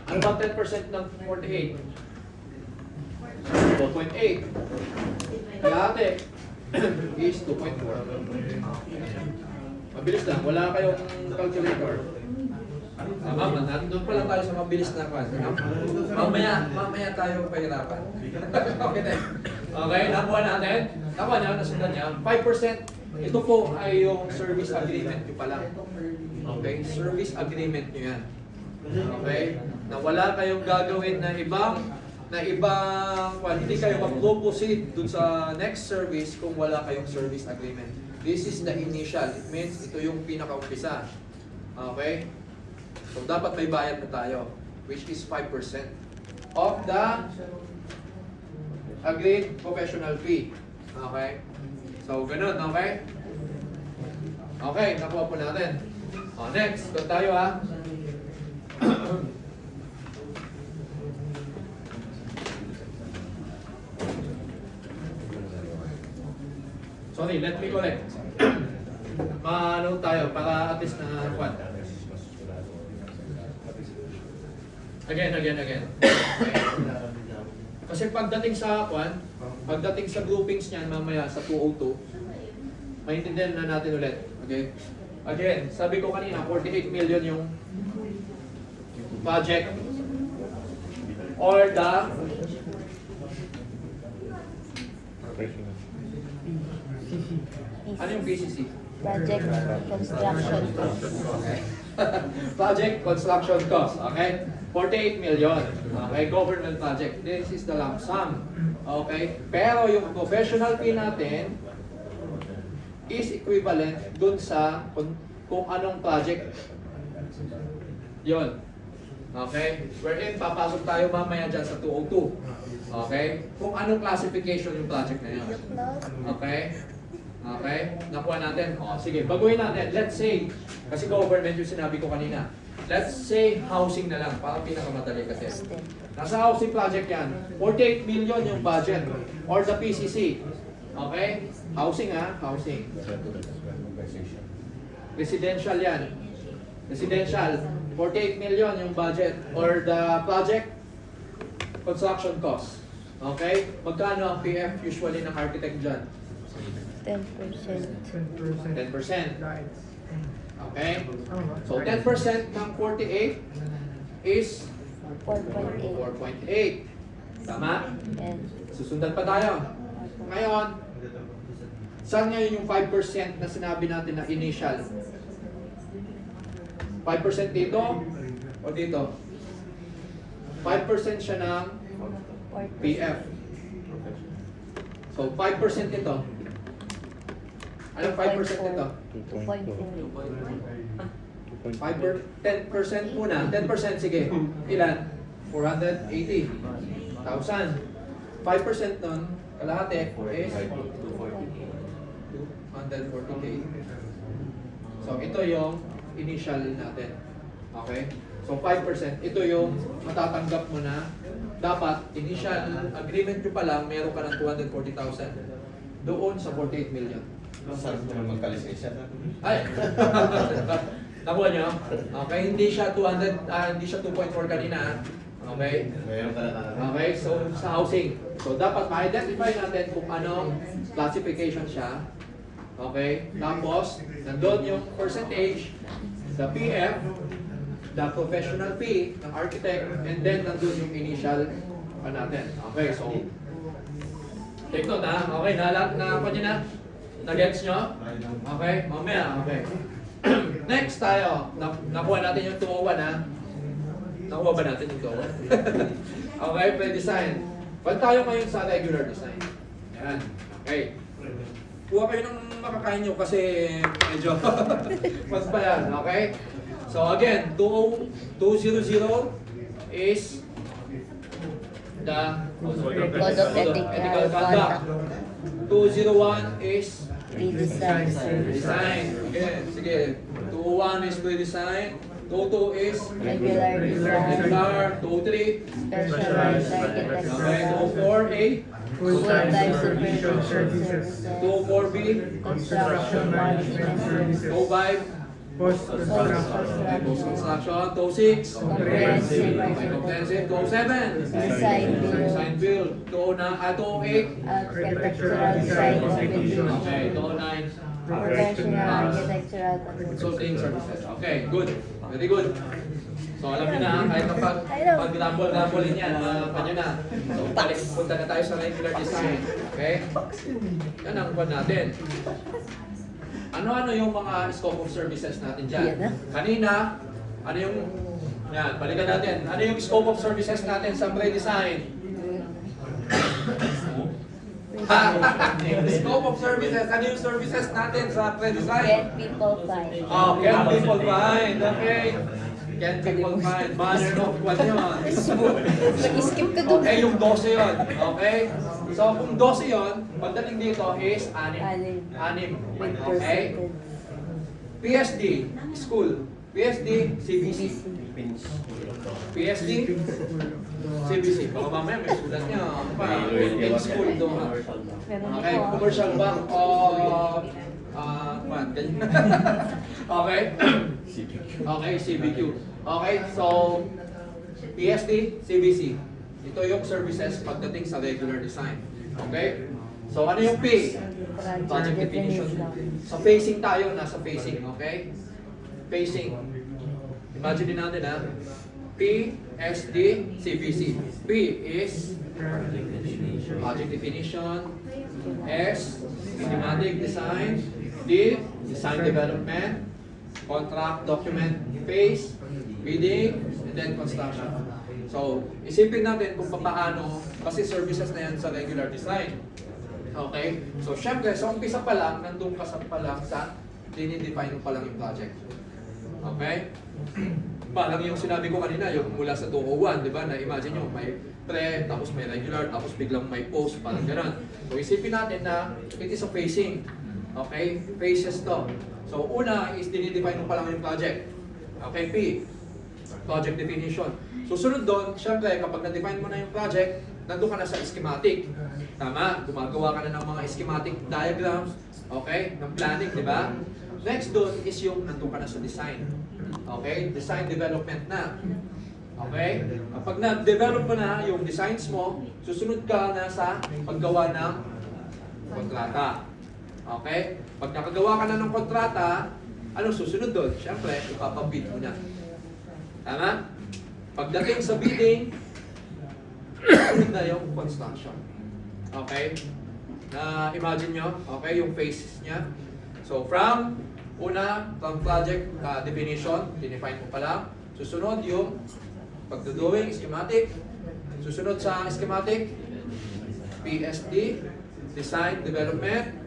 Ano ba 10% ng 48? 2.8. Kalahati is 2.4. Mabilis lang. Wala kayong calculator. Tama, nandun pa lang tayo sa mabilis na kwan. Mamaya tayo pahirapan. Okay, nakuha natin. Nakuha na, nasundan niya. 5%. Ito po ay yung service agreement nyo pala. Okay, service agreement nyo yan. Okay, na wala kayong gagawin na ibang hindi kayo mag-proceed dun sa next service kung wala kayong service agreement. This is the initial. It means ito yung pinaka-umpisa. Okay? So, dapat may bayad na tayo, which is 5% of the agreed professional fee. Okay? So, ganun, okay? Okay, nakuha po natin. Next, doon tayo ha. Sorry, let me correct. Maano tayo para at least na kwan. Again. Kasi pagdating sa kwan, pagdating sa groupings niyan mamaya sa 202, maintindihan na natin ulit. Okay? Again, sabi ko kanina, 48 million yung project or the Professional. ano yung PCC? Project construction cost. Okay. Project construction cost. Okay? 48 million. Okay, government project. This is the lump sum. Okay? Pero yung professional fee natin is equivalent dun sa kung anong project. Yun. Okay? Wherein, papasok tayo mamaya dyan sa 202. Okay? Kung anong classification yung project na yun. Okay? Okay? Nakuha natin. O, sige, baguhin natin. Let's say, kasi government yung sinabi ko kanina. Let's say, housing na lang. Parang pinakamadali kasi. Nasa housing project yan. 48 million yung budget. Or the PCC. Okay? Housing ha? Housing. Residential yan. Residential. 48 million yung budget. Or the project construction cost. Okay? Magkano ang PF usually ng architect dyan? 10%. 10%. 10%. Lights. Okay? Tama ba? So 10% ng 48 is 4.8. 4.8. Tama? Yes. Susundan pa tayo. Ngayon, saan ngayon yung 5% na sinabi natin na initial? 5% dito o dito? 5% siya ng PF. So 5% ito. Anong 5% ito? 2.4. 10% muna. 10% sige. Ilan? 480,000. 5% nun, kalahati is 240K. So ito yung initial natin. Okay? So 5%, ito yung matatanggap mo na dapat initial agreement nyo pa lang, meron ka ng 240,000 doon sa 48 million. Saan ko naman magkalisensya? Ay! Nakuha nyo? Okay, hindi siya 2.4 kanina. Okay? Mayroon ka na Okay, so sa housing. So dapat ma-identify natin kung anong classification siya. Okay? Tapos, nandun yung percentage, the PF, the professional fee ng architect, and then nandun yung initial pa natin. Okay, so take note ha. Okay, na na-gets nyo? Okay, mamaya. Okay. Next tayo. Nakuha natin yung 201 ha. Nakuha ba natin yung 201? Okay, pre-design. Balik tayo ngayon sa regular design. Yan. Okay. Kuha kayo ng makakain nyo kasi medyo mas pa yan. Okay? So again, 200 is the Code of Ethical Conduct. 201 is Redesign. design. Again, sige. 201 is pre-design. 22 is Regular design. regular. 23. Specialized Okay. architectural. 24 A. Full-time supervision services. 24 B. Construction management services. 25. Post-construction. Post-construction. 26. Comprehensive Comprehensive. 27. Design build. Design build. 28. Architectural design competition. Okay. 29. Professional architectural Consulting competition. services. Okay, good. Very good. So alam niyo na, kahit kapag pag-rumble-rumble yan, alam niyo na. So punta na tayo sa regular design. Okay? Yan ang kwan natin. Ano-ano yung mga scope of services natin dyan? Yan na. Kanina, ano yung... Yan, balikan natin. Ano yung scope of services natin sa pre-design? Scope of services. Ano yung services natin sa pre-design? Get people find. Oh, can people find? Okay. Can people find? Banner of what yun? Mag-skip ka doon. Okay, yung 12 yun. Okay? So, kung 12 yun, pagdating dito is 6. 6. With Okay? percentage. PSD, school. PSD, CBC. PSD, CBC. Baka mamaya may sulat niya. Ano pa? In school doon. Meron Okay, ako. commercial bank of... ganyan. Okay? Okay, CBQ. Okay, so PSD, CBC. Ito yung services pagdating sa regular design. Okay? So ano yung P? Project definition. Sa facing tayo, nasa facing. Okay? Facing. Imagine din natin ha. P, SD, CBC. P is project definition. S, schematic design. D, design development. Contract document phase. Bidding, and then construction. So, isipin natin kung paano, kasi services na yan sa regular design. Okay? So, syempre, sa umpisa pa lang, nandun ka pa lang sa dinidefine mo pa lang yung project. Okay? Parang yung sinabi ko kanina, yung mula sa 201, di ba? Na imagine nyo, may pre, tapos may regular, tapos biglang may post, parang gano'n. So, isipin natin na it is a phasing. Okay? Phases to. So, una is dinidefine mo pa lang yung project. Okay, P. Project definition. Susunod doon, syempre, kapag na-define mo na yung project, nandun ka na sa schematic. Tama? Gumagawa ka na ng mga schematic diagrams, okay? Ng planning, di ba? Next doon is yung nandun ka na sa design. Okay? Design development na. Okay? Kapag na-develop mo na yung designs mo, susunod ka na sa paggawa ng kontrata. Okay? Pag nakagawa ka na ng kontrata, anong susunod doon? Siyempre, ipapabid mo na. Tama? Pagdating sa bidding, susunod na yung construction. Okay? Na imagine nyo, okay, yung phases niya. So from project definition, define mo pa lang. Susunod yung pagdodrawing, schematic. Susunod sa schematic, PSD, design, development,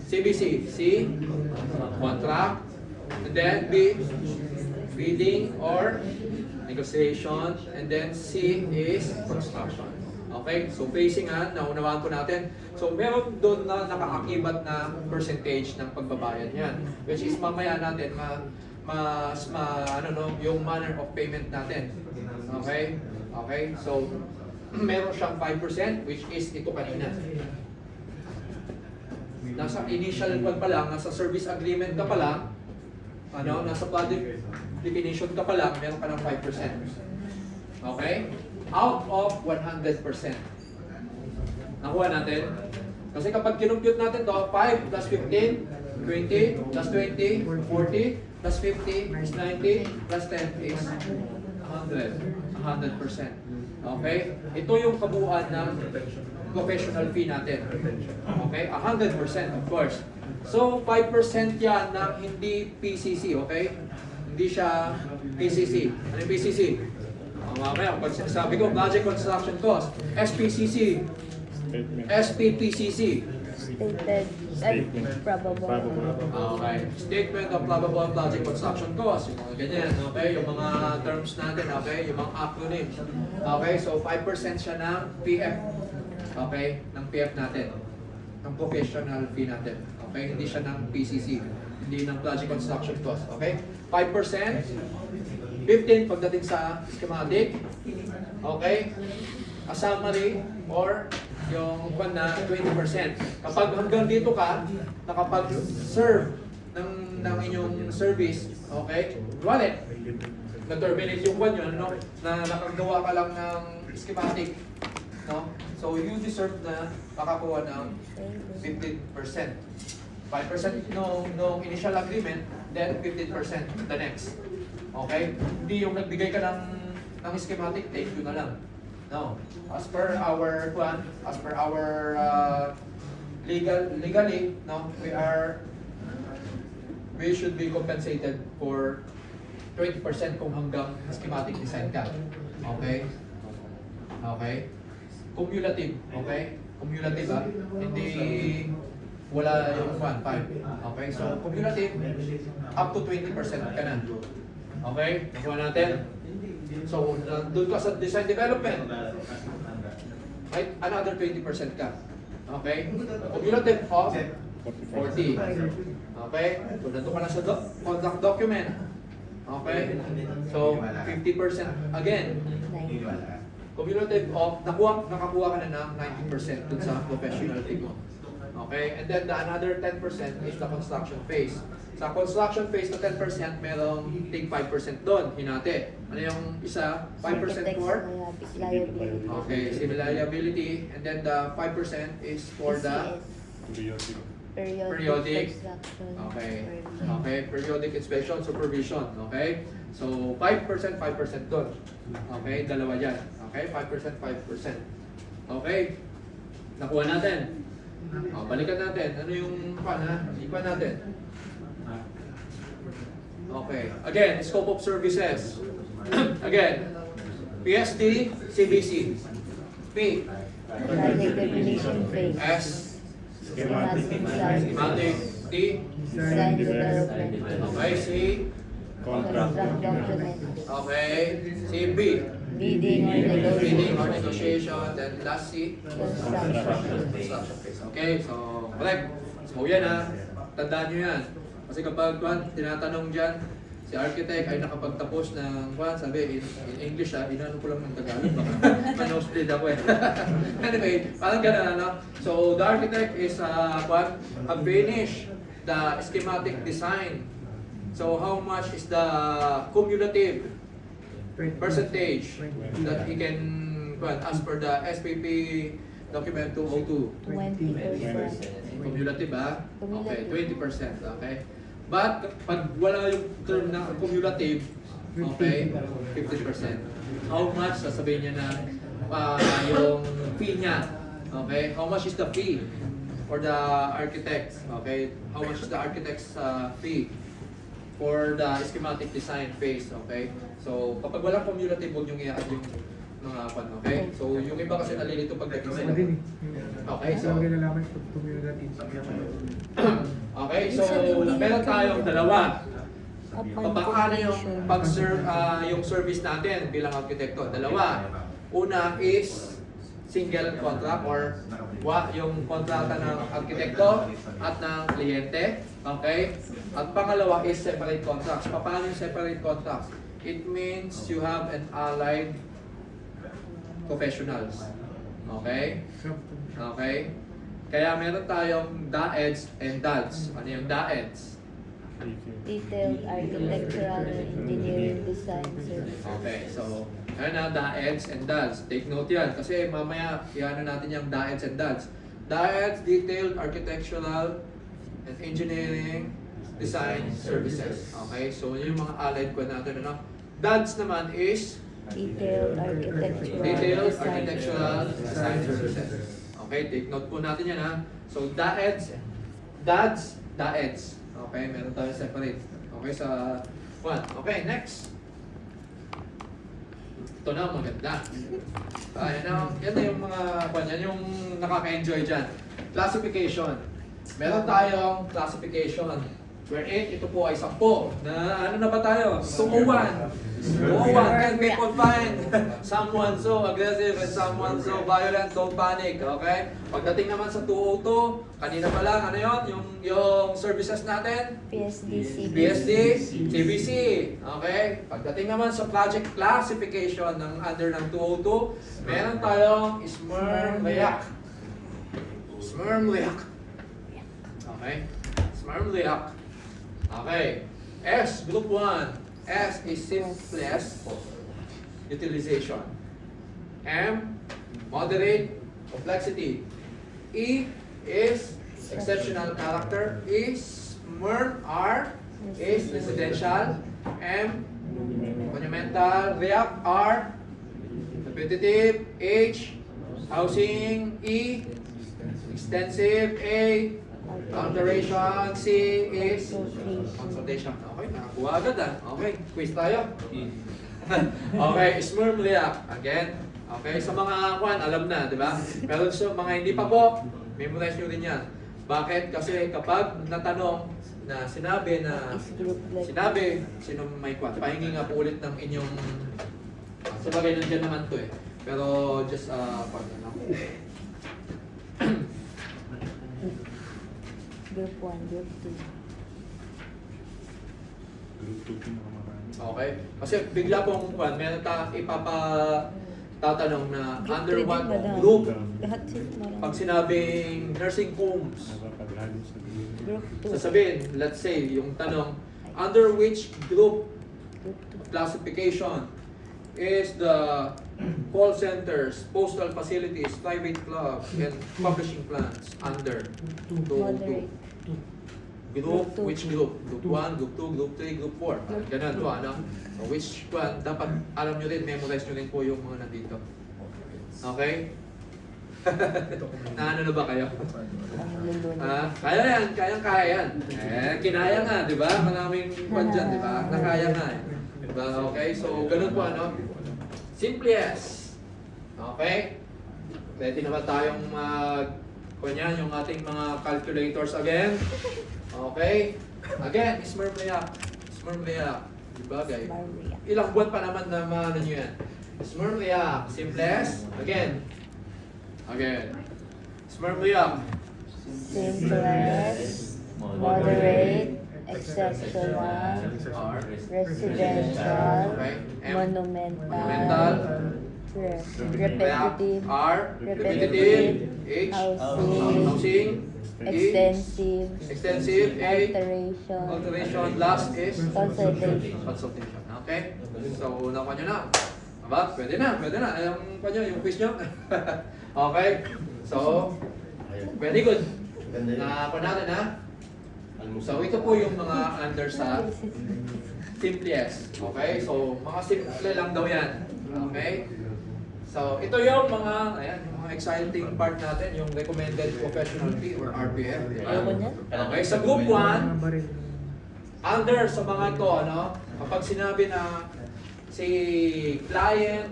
CBC, C, contract, and then B, bidding or negotiation, and then C is construction. Okay? So phasing naunawaan po natin. So meron doon na nakaakibat na percentage ng pagbabayad niyan, which is mamaya natin yung manner of payment natin. Okay? Okay? So meron siyang 5% which is ito kanina. Nasa initial pa lang, nasa service agreement ka pa lang, nasa project definition ka pa lang, meron ka ng 5%. Okay? Out of 100%. Nakuha natin? Kasi kapag kinumpute natin to, 5 plus 15, 20, plus 20, 40, plus 50 is 90, plus 10 is 100. 100%. Okay? Ito yung kabuuan ng professional fee natin. Okay? 100% of course. So, 5% yan ng hindi PCC, okay? Hindi siya PCC. Ano yung PCC? Mamaya, sabi ko, project construction cost. SPCC. Statement. SPPCC. Stated Statement. probable. Okay. Statement of probable project construction cost. Yung mga ganyan. Okay? Yung mga terms natin. Okay? Yung mga acronyms. Okay? So, 5% siya ng PF. Okay? Ng PF natin. Ng professional fee natin. Okay? Hindi siya ng PCC. Hindi ng project construction cost. Okay? 5%. 15 pagdating sa schematic. Okay? A summary or yung na 20%. Kapag hanggang dito ka, nakapag-serve ng inyong service, okay? Wallet. Na-terminate yung kwan yun, no? Na nakagawa ka lang ng schematic, no? So you deserve na makakuha ng 15%. 5% nung initial agreement, then 15% the next. Okay? Hindi yung nagbigay ka ng schematic, thank you na lang. No. As per our legally, no, we should be compensated for 20% kung hanggang schematic design ka. Okay? Okay? Cumulative, okay? Cumulative hindi wala yung 5. Okay? So cumulative up to 20% ka na. Okay? Nakuha natin. So, doon ka sa design development. Right? Another 20% ka. Okay? Cumulative of 40. Okay? So, nandun ka na sa contract document. Okay? So, 50% again. Cumulative of, nakakuha ka na ng 90% dun sa professional fee mo. Okay? And then, another 10% is the construction phase. Sa construction phase na 10%, merong take 5% doon, hinati. Ano yung isa? 5% for? Liability. Okay, civil liability. And then the 5% is for the Periodic. periodic. Construction. Okay. Okay, periodic inspection, supervision. Okay? So 5%, 5% doon. Okay, dalawa yan. Okay, 5%, 5%. Okay. Nakuha natin. Balikan natin. Ano yung ipan natin? Okay. Again, scope of services. Again, PSD, CBC. P, Project definition phase. S, Schematic design. schematic. T, Design development phase. okay. C, Contract. Contract document. okay. C, B, Bidding or reading or negotiation. negotiation. Then last C, Construction. construction phase. Okay, so correct. So yan ha, tandaan nyo yan. Kasi kapag tinatanong dyan, si architect ay nakapagtapos ng sabi in English inano ko lang ng Tagalog, baka manosplid ako eh. Anyway, parang ganun ano. So the architect is have finished the schematic design. So how much is the cumulative percentage that he can as per the SPP document 202? 20%. Cumulative Okay, Cumulative. 20%, okay? But pag wala yung term na cumulative, okay, 50%. How much? Sasabihin niya na yung fee niya. Okay? How much is the fee for the architects? Okay? How much is the architect's fee for the schematic design phase? Okay? So, kapag walang cumulative, huwag niyong i-add yung mga okay? So, yung iba kasi nalilito pag nag-design. Okay, so okay, so meron tayong dalawa. Paano yung yung service natin bilang arkitekto? Dalawa. Una is single contract or yung kontrata ng arkitekto at ng kliyente. Okay? At pangalawa is separate contracts. Paano yung separate contracts? It means you have an allied professionals. Okay? Okay? Kaya meron tayong DAEDS and DADS. Ano yung DAEDS? Detailed architectural engineering design services. Okay, so ayun na, DAEDS and DADS. Take note yan kasi mamaya iano natin yung DAEDS and DADS. DAEDS, Detailed Architectural and Engineering Design Services. Okay, so yun yung mga allied ko natin. Ano? DADS naman is Detailed architectural Detailed design. Architectural Design Services. Okay, take note po natin yan ha. So DAEDS, DADS, DAEDS. Okay, meron tayo separate. Okay, sa one. Okay, next. Ito na, maganda. Yan na yung mga yan yung nakaka-enjoy dyan. Classification. Meron tayong classification. Wherein ito po ay 10. Na ano na ba tayo? 201. 201 can be confined. Someone so aggressive and someone so violent, don't panic. Okay? Pagdating naman sa 202, kanina pa lang, ano yun? Yung services natin? PSD, CBC. PSD, CBC. Okay? Pagdating naman sa project classification ng under ng 202, meron tayong SMERM-LEAC. SMERM-LEAC. Okay? SMERM-LEAC. Okay. S, group 1. S is simplest utilization. M, moderate complexity. E is exceptional character. E, SMERM, R is residential. M, monumental. REAC, R, repetitive. H, housing. E, extensive. A, alteration. C is consultation. Okay, nakakuha agad Okay, quiz tayo. Okay, SMERM-LEAC. Again, okay, sa mga alam na, di ba? Pero sa mga hindi pa po, memorize nyo rin yan. Bakit? Kasi kapag natanong na sinabi, sino may kwan, pahingi nga po ulit ng inyong, sabagay nandiyan naman to eh. Pero just, Group 1, Group 2. Group 2 pinakamarami. Okay? Kasi bigla pong meron tatanong na under Group what three din ba daw? group Lahat sila marami. pag sinabing nursing homes, Nakapaghalo sa group. Group 2. sasabihin, let's say, yung tanong, under which group Group 2. classification is the call centers, postal facilities, private clubs, and publishing plants under Moderate. Group, Group two. which group? Group 1, Group 2, Group 3, Group 4. Ganun po, ano? So which one? Dapat alam nyo rin, memorize nyo rin po yung mga nandito. Okay? Naano na ba kayo? Ang lulunod. Kaya yan, kaya yan. Kinaya nga, di ba? Maraming kwan dyan, di ba? Nakaya nga eh. Okay, so ganun po ano. Simple as. Okay? Pwede naman tayong kunyan yung ating mga calculators again. Okay? Again, Smurfliak. Smurfliak. Bagay. Maria. Ilang buwan pa naman na maano nyo yan. Smurfliak. Simple as. Again. Again. Smurfliak. Simplest, moderate, exceptional, R. residential, Okay. M. monumental, repetitive, R. Repetitive. H. Housing. E. extensive, Extensive. A. alteration, Alteration. Last is consultation. consultation. Okay? So, nakuha nyo na. Aba, pwede na. Yung quiz nyo. Okay? So, very good. Nakuha natin ha. So, ito po yung mga under sa simplest. Okay? So, mga simple lang daw yan. Okay? So, ito yung mga, ayan, yung mga exciting part natin, yung recommended professional fee or RPF. Diba? Ayoko niyan. Okay, sa group 1, Mga baril. under sa mga to, ano, kapag sinabi na si client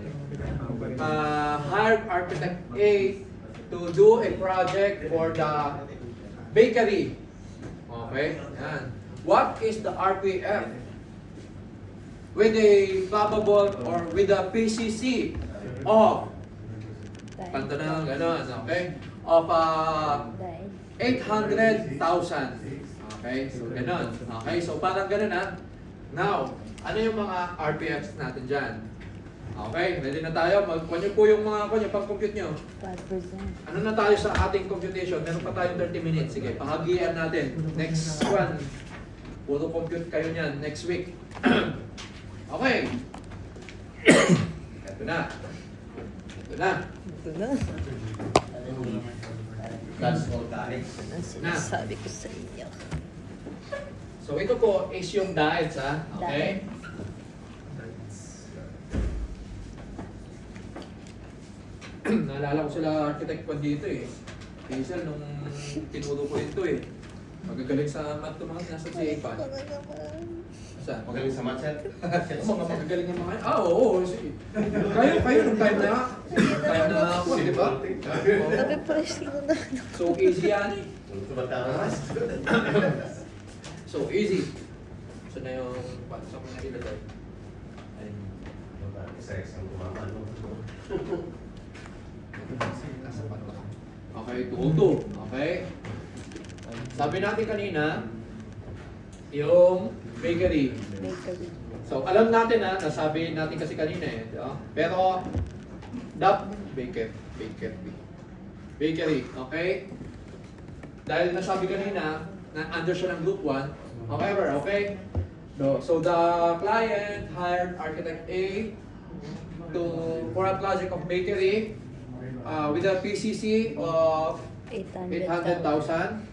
hired architect A to do a project for the bakery. Okay? Yan. What is the RPF? With a probable or with a PCC of kanta na lang gano'n, okay? Of 800,000. Okay? So, gano'n. Okay? So, parang gano'n ha. Now, ano yung mga RPFs natin dyan? Okay? Ready na tayo? Magkuha nyo po yung mga pang-compute nyo. 5%. Ano na tayo sa ating computation? Meron pa tayong 30 minutes. Sige, pahagian natin. Next one. Puro compute kayo niyan next week. Okay. Ito na. Ito na. Ito na. That's all guys. Ang sinasabi ko sa inyo. So ito po is yung diets ha. Okay? Naalala ko sila architect pa dito eh. Hazel nung tinuro ko ito eh. Magagaling sa math to mga nasa si Ipan. Saan? Magaling sa math, sir. Mga magagaling yung mga oo. Sige. Kayo nung time na ako, di ba? Napipress ko na. So easy yan eh. So easy. So na yung sa mga nilagay. Okay, 202. Okay. Sabi natin kanina, yung bakery. Bakery. So, alam natin na, nasabi natin kasi kanina eh. Di ba? Pero, bakery, okay? Dahil nasabi kanina, na under siya ng group 1, however, okay? So, the client hired architect A for a project of bakery with a PCC of 800,000.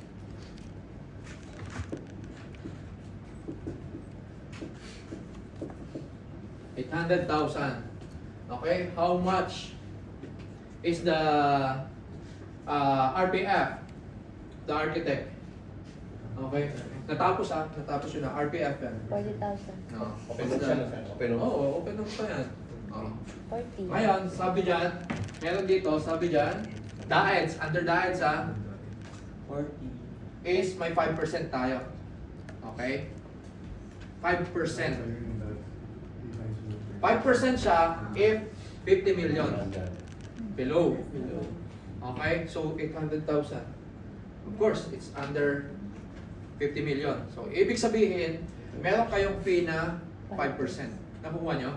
800,000. Okay, how much is the RPF? The architect. Okay, natapos yun na, RPF yan. 40,000. No. Open book siya, sir. Open book. Oo, open book pa yan. Oo. 40. Ngayon, sabi dyan, meron dito, sabi dyan, diets, under diets is may 5% tayo. Okay? 5%. 5% siya if 50 million. Below. Okay? So, 800,000. Of course, it's under 50 million. So, ibig sabihin, meron kayong fee na 5%. Nakuha nyo?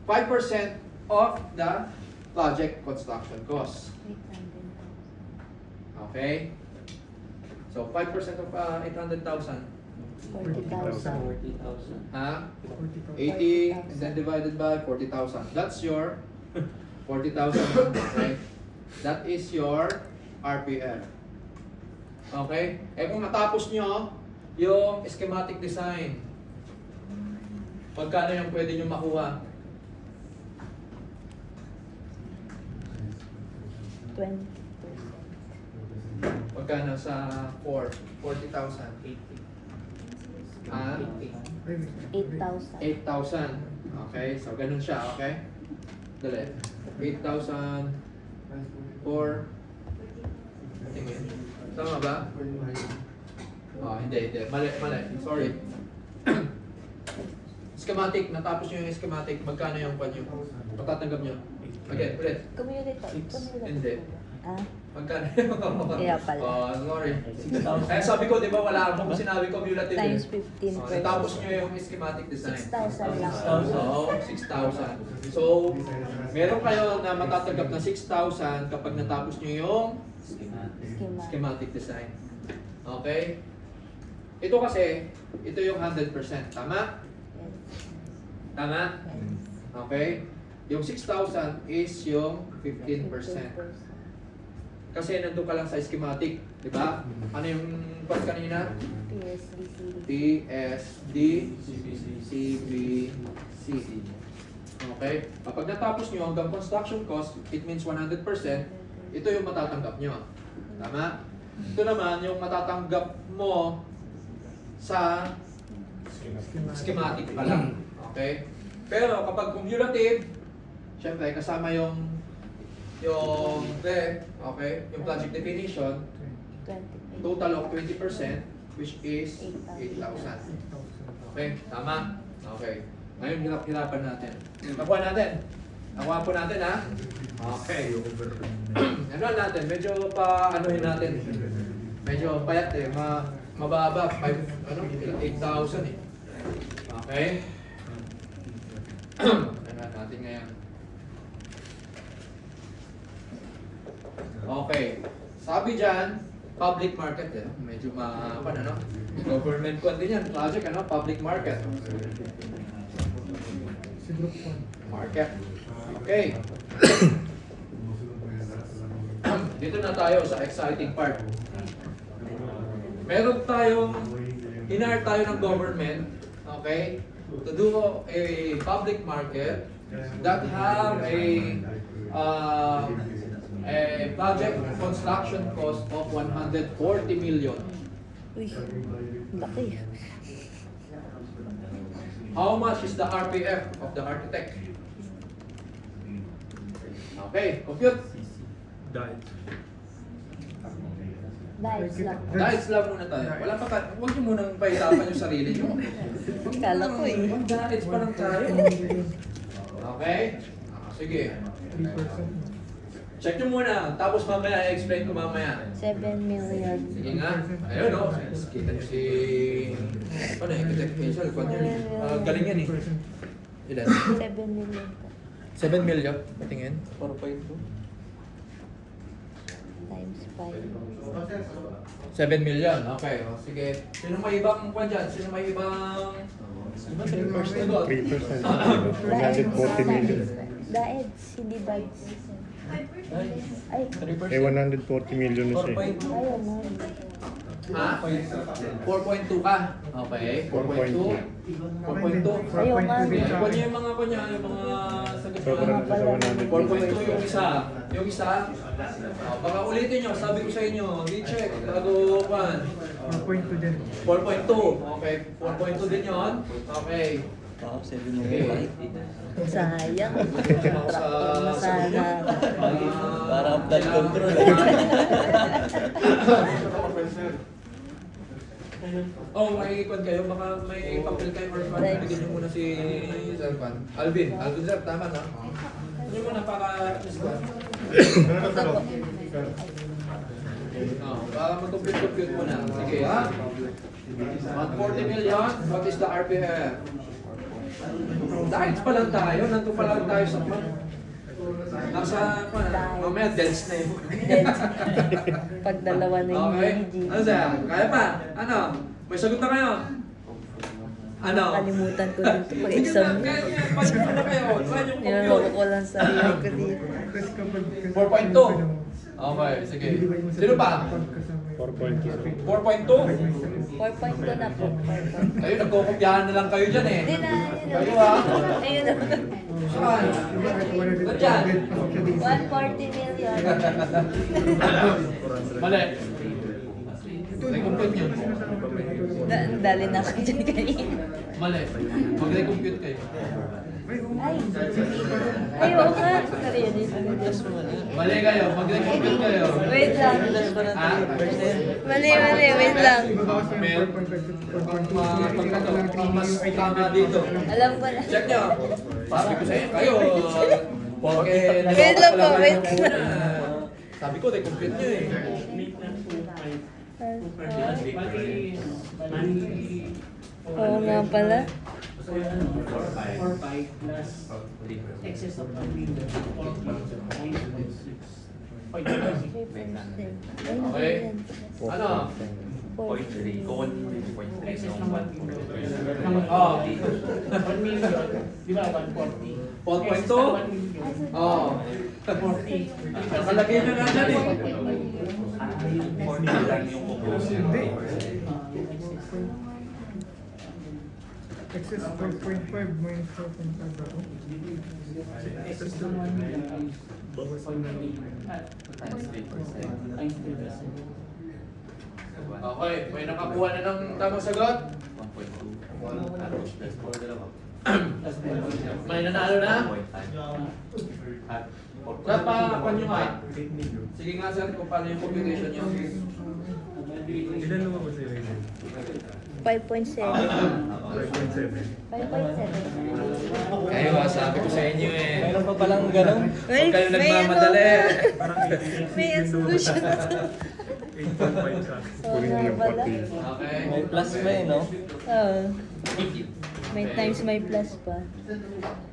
5% of the project construction cost. 800,000. Okay? So, 5% of 800,000. 40,000. Ha? 40,000. 80 and then divided by 40,000. That's your 40,000. Okay? That is your RPF. Okay? Eh kung natapos nyo yung schematic design, pagkano yung pwede nyo makuha? 20%. Pagkano sa 40,000? 80. Ah, 80. 8,000. 8,000. Okay, so ganun siya, okay? Dali. 8,000 for... Tingin. Tama ba? Oh, hindi. Mali. Sorry. Schematic. Natapos nyo yung schematic. Magkano yung kwan nyo? Patatanggap nyo? Again, ulit. Community. Hindi. Ah, Magkano yung... kaya pala. Oh, sorry. Kaya sabi ko, di ba, wala akong sinabi cumulative. Times eh. 15 Oh, per natapos nyo yung schematic design. 6,000 lang. Oo, 6,000. So, meron kayo na matatanggap na 6,000 kapag natapos nyo yung Schema. schematic design. Okay? Ito kasi, ito yung 100%. Tama? Yes. Tama? Yes. Okay? Yung 6,000 is yung 15%. Kasi nandun ka lang sa schematic. Di ba? Ano yung part kanina? PSD, CBC. Okay? Kapag natapos nyo hanggang construction cost, it means 100%, ito yung matatanggap nyo. Tama? Ito naman yung matatanggap mo sa schematic pa lang. Okay? Pero kapag cumulative, syempre kasama yung okay, yung project definition, 28. total of 20%, which is 8,000. Okay, tama? Okay. Ngayon, hirapan natin. Nakuha natin. Nakuha po natin, ha? Okay. Ano natin? Medyo anuhin natin. Medyo payat eh. Mababa. 8,000 eh. Okay? Ano natin ngayon? Okay. Sabi dyan, public market eh. Medyo ano? Government ko din yan. Project, ano? Public market. Market. Okay. Dito na tayo sa exciting part. Meron tayong, hinire tayo ng government, okay, to do a public market that have a project construction cost of 140 million. Uy, laki. How much is the RPF of the architect? Okay, compute. Dives lang. Dice lang muna tayo. Wala pa huwag niyo munang pahirapan yung sarili niyo. Kala ko eh. Mag-dice pa lang tayo. Okay? Sige. 3%. Check nyo muna. Tapos mamaya, i-explain ko mamaya. 7 million. Sige nga. Ayun o. Kita nyo si... Ano eh? Architect Hazel. Galing yan eh. Ilan? 7 million. 7 million. Patingin. 4.2. Times 5. 7 million. Okay. O, sige. Sino may ibang kwan dyan? Sino may ibang... 3%. Sagot. 140 million. Daeds, hindi bites. Ay, 3%. Eh, 140 million na siya. 4.2. ayun mo. Ha? 4.2 ka? Okay. 4.2. 4.2. Ayaw nga. Kwan niya yung mga sagot Sobra na sa 100 4.2 yung isa. Yung isa, baka ulitin nyo, sabi ko sa inyo, recheck, bago kwan. 4.2 din. 4.2. Okay, 4.2 din yun. Okay. Oo, 7 million. Sayang. Sa Sana. Para blood control. Oh, may kwan kayo, baka may papel kayo or kwan. Bigyan nyo muna si Sir Kwan. Alvin Sir, tama na? Hindi mo na para para mag-compute mo na. Sige, ha? 140 million, what is the RPF? Dahil pa lang tayo, nandun pa lang tayo sa nasa, mamaya dense na yun. Pag dalawa na yung Okay? EG. Ano sir? Kaya pa? Ano? May sagot na kayo? Ano? Kalimutan ko dito pag exam. Pag na kayo, try yung Nilaloko compute. ko lang sa sarili ko dito. Kasi kapag... 4.2. Okay, sige. Sino pa? 4.2. 4.2? 4.2 na po. 4.2. Kayo, nagkukopyahan na lang kayo dyan eh. Hindi na, Kayo ha? ayun na. Saan? Nandyan. 140 million. Mali. Ito Recompute nyo. Dali na ako dyan kanina. Mali. Mag-recompute kayo. Ay, oo nga. Mali kayo. Mag-recompute kayo. Wait lang. Ha? Mali, wait lang. Mukhang mas tama dito. Alam ko na. Check nyo. Sabi ko sa inyo, kayo. Porque Wait lang po, wait lang. Sabi ko, recompute nyo eh. Oo nga pala. Okay. Ano? 0.3. Kung 0.3 ng 1.3. Oh. 1 million. Di ba? 140. 4.2? Oh. Nakalagay nyo na dyan eh. 4 million yung kukusin. Hindi. Excess 4.5 minus 4.5 ako. Excess to 1 million. Times 3%. Okay, may nakakuha na ng tamang sagot? 1.2. May nanalo na? Sir, pa nyo nga. Sige nga sir, kung paano yung computation nyo. Ilan naman ba sa'yo? 5.7. 5.7. 5.7. Kayo sabi ko sa inyo eh. Meron pa palang ganun? Huwag kayo nagmamadali. May solution. 8.5 sa akin. Oo Kunin nga niyo yung pala. pati. Okay. May plus pa eh, no? Oo. May times may plus pa.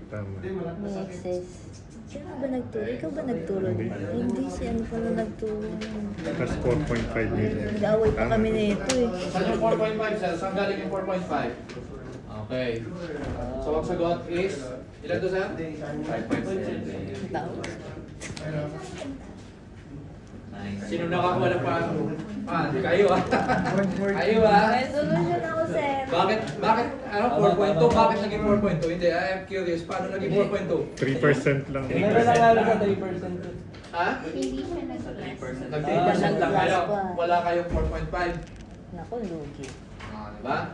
Tama. May excess. Sino ba nagturo? Ikaw ba nagturo? Hindi, si ano pala nagturo. Plus 4.5 million. Nag-away pa kami na ito eh. Saan yung 4.5 sir? Saan galing yung 4.5? Okay. So ang sagot is, ilan to sir? 5.7. Tao. Sino nakakuha ng kayo ah. Kayo ah. May solution ako, sir. Bakit, ano, 4.2? Bakit naging 4.2? Hindi, I am curious. Paano naging 4.2? 3% lang. Meron lang lalo sa 3%. Ha? Hindi siya nag-plus. Nag-3% lang kayo. Wala kayong 4.5. Naku, lugi. Diba?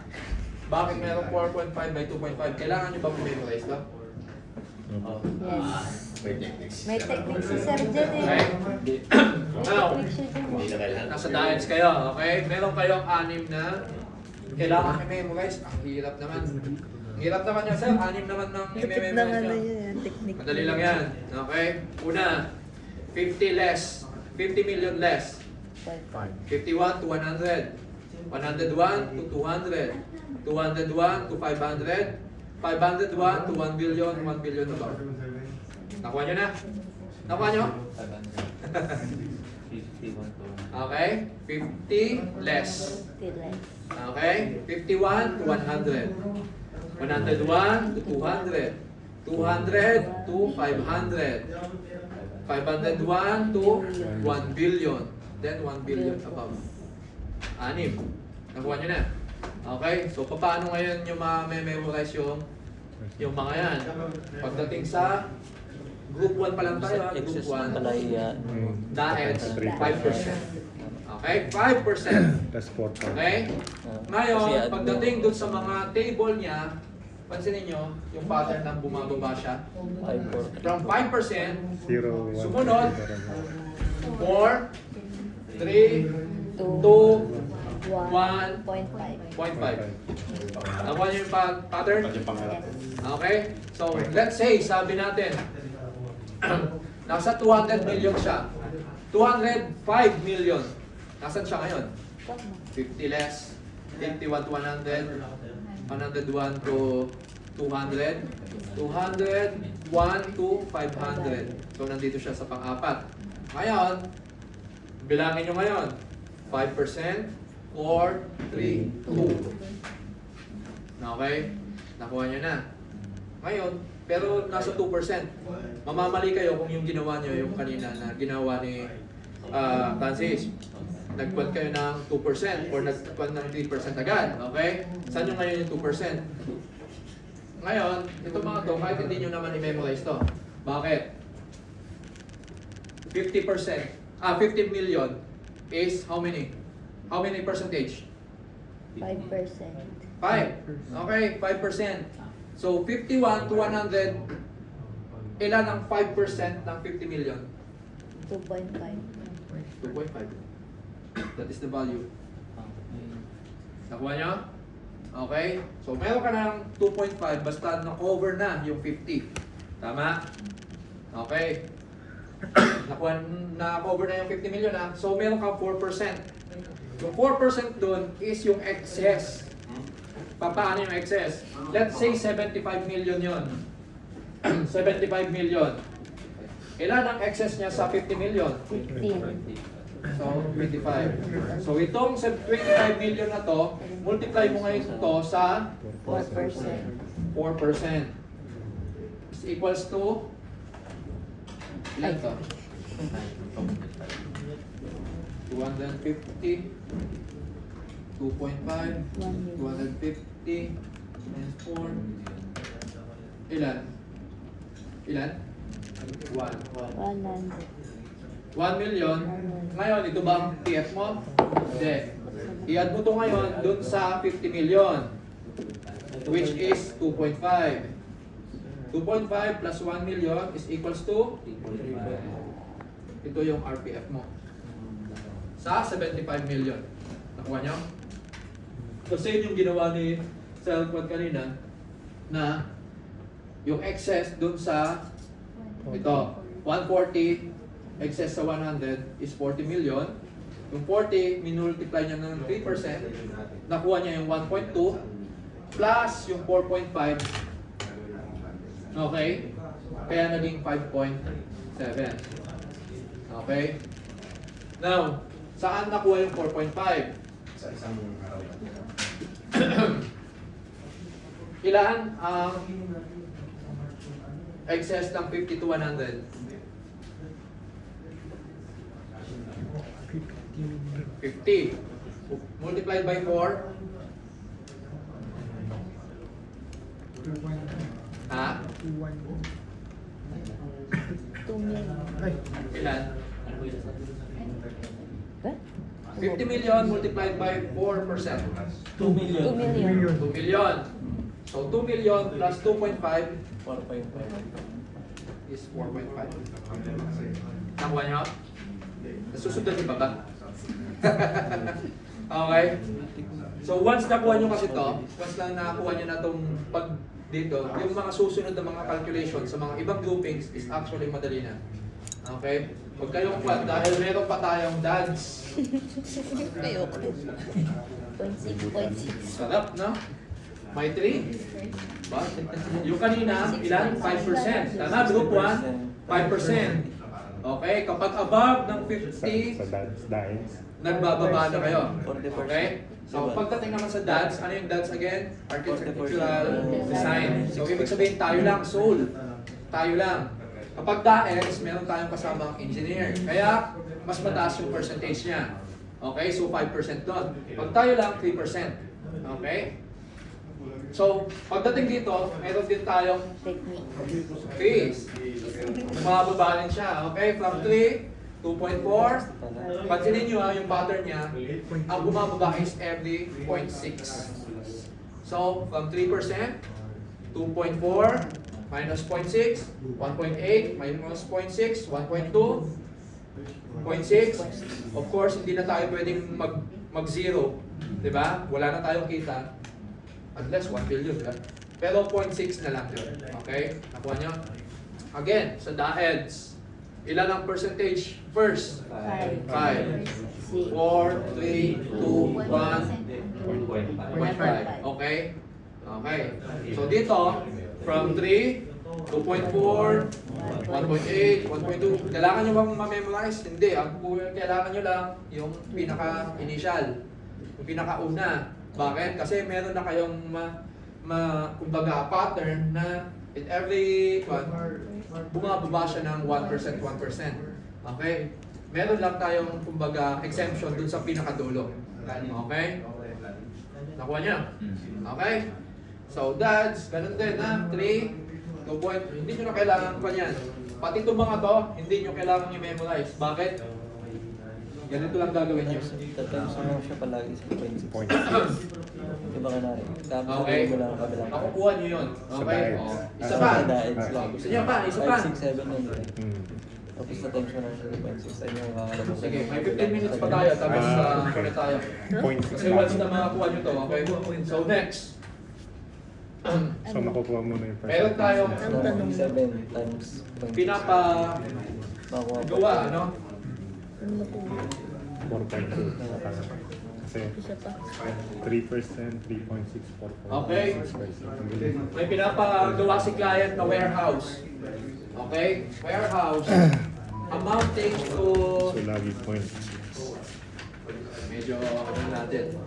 Bakit merong 4.5 by 2.5? Kailangan nyo ba memorize to? Yes. May technique si sir dyan eh. Okay? Now, Technique siya dyan eh. nasa diets kayo, okay? Meron kayong 6 na kailangan i-memorize. Ang hirap naman. Ang hirap naman yan, sir. 6 naman ng Tipid ng i-memorize ano nyo. yun, technique. Madali lang yan. Okay? Una, 50 less. 50 million less. 51 to 100. 101 to 200. 201 to 500. 501 to 1 billion. 1 billion above. Nakuha nyo na? Nakuha nyo? 51 to Okay? 50 less. Still like. Okay? 51 to 100. 101 to 200. 200 to 500. 501 to 1 billion. Then 1 billion above. 6. Nakuha nyo na. Okay? So, paano ngayon yung ma-memorize yung mga yan? Pagdating sa Group 1 pa lang tayo, Group 1. Dahets, 5%. Okay? 5%. Plus 4,000. Okay? Ngayon, pagdating dun sa mga table niya, pansinin nyo, yung pattern ng bumababa siya. From 5%, 0, 1, Sumunod. 4, 3, 2, 1.5. 0.5. Nakuha nyo yung pattern? Okay? So, let's say, sabi natin, nasa 200 million siya. 205 million. Nasaan siya ngayon? 50 less. 51 to 100. 101 to 200. 201 to 500. So, nandito siya sa pang-apat. Ngayon, bilangin nyo ngayon. 5%, 4, 3, 2. Okay? Nakuha nyo na. Ngayon, pero nasa 2%. Mamamali kayo kung yung ginawa nyo, yung kanina na ginawa ni Francis. Nagpuan kayo ng 2% or nagpuan ng 3% agad. Okay? Saan nyo ngayon yung 2%? Ngayon, ito mga to, kahit hindi nyo naman i-memorize to. Bakit? 50%, 50 million is how many? How many percentage? 5%. 5. Okay, 5%. So, 51 to 100, ilan ang 5% ng 50 million? 2.5. 2.5. That is the value. Nakuha nyo? Okay? So, meron ka ng 2.5 basta na-cover na yung 50. Tama? Okay. Na-cover na yung 50 million ha. So, meron ka 4%. Yung 4% dun is yung excess. Paano yung excess? Let's say 75 million yon. 75 million. Ilan ang excess niya sa 50 million? 15. So, 25. So, itong 25 million na to, multiply mo ngayon to sa 4%. 4%. Is equals to ilan to? 250, 2.5, 250, minus 4. Ilan? Ilan? 1. 100. 1 million. Ngayon, ito ba ang TF mo? Hindi. I-add mo to ngayon dun sa 50 million. Which is 2.5. 2.5 plus 1 million is equals to? Ito yung RPF mo. Sa 75 million. Nakuha nyo? Kasi yung ginawa ni Selquad kanina na yung excess dun sa ito, 140 excess sa 100 is 40 million. Yung 40, minultiply niya ng 3%, nakuha niya yung 1.2 plus yung 4.5. Okay? Kaya naging 5.7. Okay? Now, saan nakuha yung 4.5? Sa isang araw. Ilan ang excess ng 50 to 100? 50. Multiplied by 4. Ha? 2 million. Ilan? Eh? 50 million multiplied by 4%. 2 million. 2 million. 2 million. So 2 million plus 2.5 is 4.5. Nakuha nyo? Nasusundan niyo ba? Okay? So once nakuha nyo kasi to, once lang nakakuha nyo na itong pag dito, yung mga susunod na mga calculation sa mga ibang groupings is actually madali na. Okay? Huwag kayong kwan dahil meron pa tayong dads. Ayoko. 0.6. Sarap, no? May 3. Ba? Yung kanina, ilan? 5%. Tama, group 1, 5%. Okay? Kapag above ng 50, Sa dads dahil. nagbababa na kayo. 40%. Okay? So, pagdating naman sa dads, ano yung dads again? Architectural design. So, ibig sabihin, tayo lang, soul. Tayo lang. Kapag dads, meron tayong kasamang engineer. Kaya, mas mataas yung percentage niya. Okay? So, 5% doon. Pag tayo lang, 3%. Okay? So, pagdating dito, meron din tayong Technique. fees. Mababa rin siya. Okay? From 3, 2.4. Pansinin nyo yung pattern niya. Ang bumababa is every 0.6. So, from 3%, 2.4, minus 0.6, 1.8, minus 0.6, 1.2, 0.6. Of course, hindi na tayo pwedeng mag-zero. Diba? Wala na tayong kita. Unless 1 billion, diba? Pero 0.6 na lang yun. Okay? Nakuha nyo? Again, sa DAEDS, ilan ang percentage first? 5. 4, 3, 2, 1, 0.5. Okay? Okay. So dito, from 3, 2.4, 1.8, 1.2. Kailangan nyo bang ma-memorize? Hindi. Ang kailangan nyo lang yung pinaka-initial. Yung pinaka-una. Bakit? Kasi meron na kayong kumbaga pattern na in every bumababa siya ng 1%, 1%. Okay? Meron lang tayong kumbaga exemption dun sa pinakadulo. Okay? Nakuha niya? Okay? So dads, ganun din ha? 3, 2 point, hindi nyo na kailangan pa yan. Pati itong mga to, hindi nyo kailangan i-memorize. Bakit? Ganito lang gagawin nyo. Times mo lang siya palagi sa 0.6. Point. Diba ka na rin? Tapos Okay. mo lang ang kabilang. Makukuha nyo yun. Okay? Sa Oh. diets. Isa pa. Sa diets lang. Gusto niyo pa? Isa pa. 5, 6, 7 yun. Hmm. Tapos na times mo lang siya sa 0.6. Ayun yung makakalabas. Sige, may 15 minutes pa tayo. Tapos okay. ulit tayo. Point. Kasi once na makakuha nyo to, okay? So next. So nakukuha mo na yung Meron tayong Ang tanong. 7 times 0.6. pinapagawa, Makukuha pa. ano? Ano makuha? 4.2. Kasi Isa pa. 3%, 3.6, 4.2. Okay. Ang galing. May pinapagawa si client na warehouse. Okay? Warehouse. Amounting to... So lagi point. Medyo ano natin.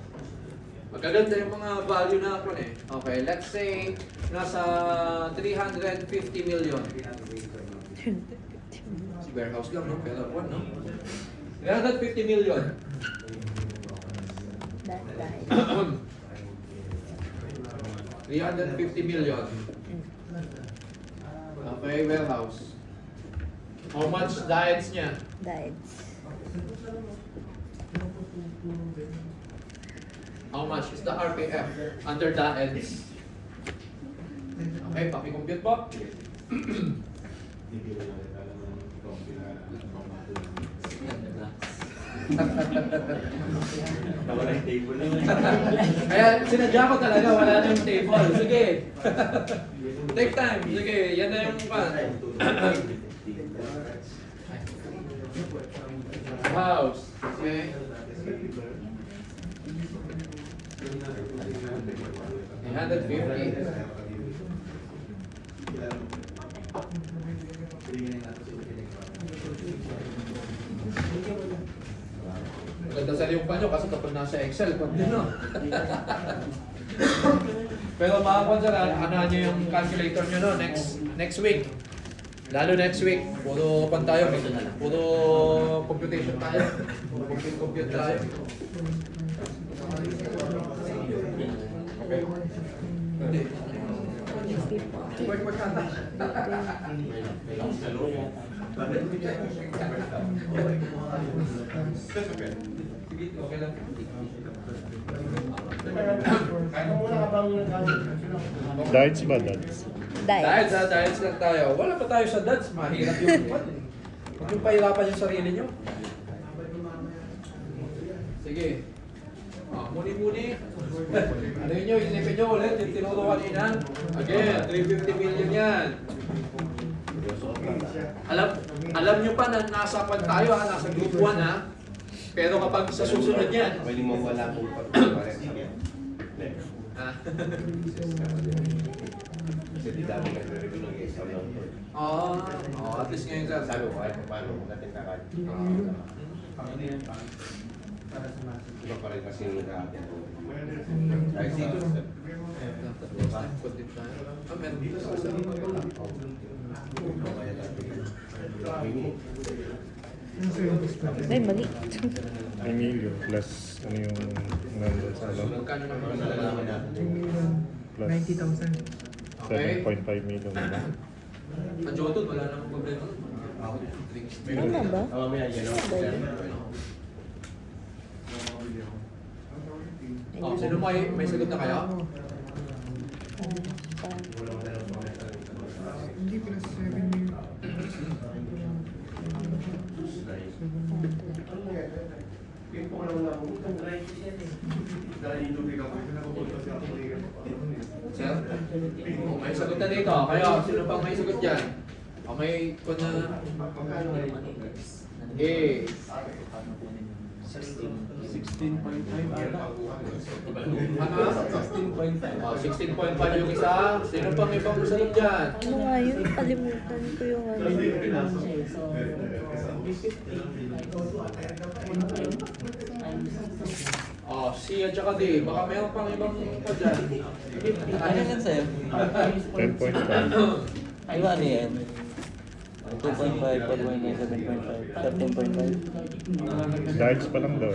Magaganda yung mga value na ako eh. Okay, let's say nasa 350 million. Warehouse lang, no? Pero one, no? 350 million. Dahil. 350 million. Okay, warehouse. How much diets niya? Dahil. How much is the RPF under diets? Okay, paki-compute po. Nawala yung table na. Kaya sinadya ko talaga, wala na yung table. Sige. Take time. Sige, yan na yung pan. House. Okay. $150. Maganda sa yung pa nyo kasi kapag nasa Excel, pag no. Pero makakonsider, ano nyo yung calculator nyo no, next week. Lalo next week, puro pan tayo, puro computation tayo. Puro compute tayo. Okay. Hindi. Work ata. Okay lang. Diets ba, dads? Dahil sa diets lang tayo, wala pa tayo sa dads, mahirap yung one. Huwag yung pahirapan yung sarili nyo. Sige. Muni-muni. Ano yun nyo, isipin nyo ulit, yung tinuro kanina. Again, 350 million yan. Alam nyo pa na nasa pan tayo ha, nasa group 1 ha. Pero kapag sa susunod yan, Pwede mo wala kung pag-pares. ha? Kasi di dami nag-review ng exam lang. At least ngayon sir, Sabi ko, kahit paano natin kakad. Iba pa rin kasi yung nag-aatin ko. Kahit dito, meron dito sa kasama. Ay, mali. Emilio plus ano yung nandun sa ano? Magkano naman nalalaman natin. Plus 90,000. Okay. 7.5 million. Diba? Ang Jotun, wala namang problema. Tama ba? Mamaya yan ang Tama ba yun? Sino may sagot na kayo? Hindi plus 7 yun. Sir? May sagot na dito. Kayo, sino pang may sagot dyan? May kung na... Eh. 16.5 ata. Ano? 16.5 yung isa. Sino pang ibang sagot dyan? Ano nga yun? Kalimutan ko yung ano. C at saka D. Baka mayroon pang ibang pa dyan. Ano yan sa'yo? 10.5. Ay ba ano yan? 2.5, 4.9, 7.5, 13.5. Diets pa lang daw.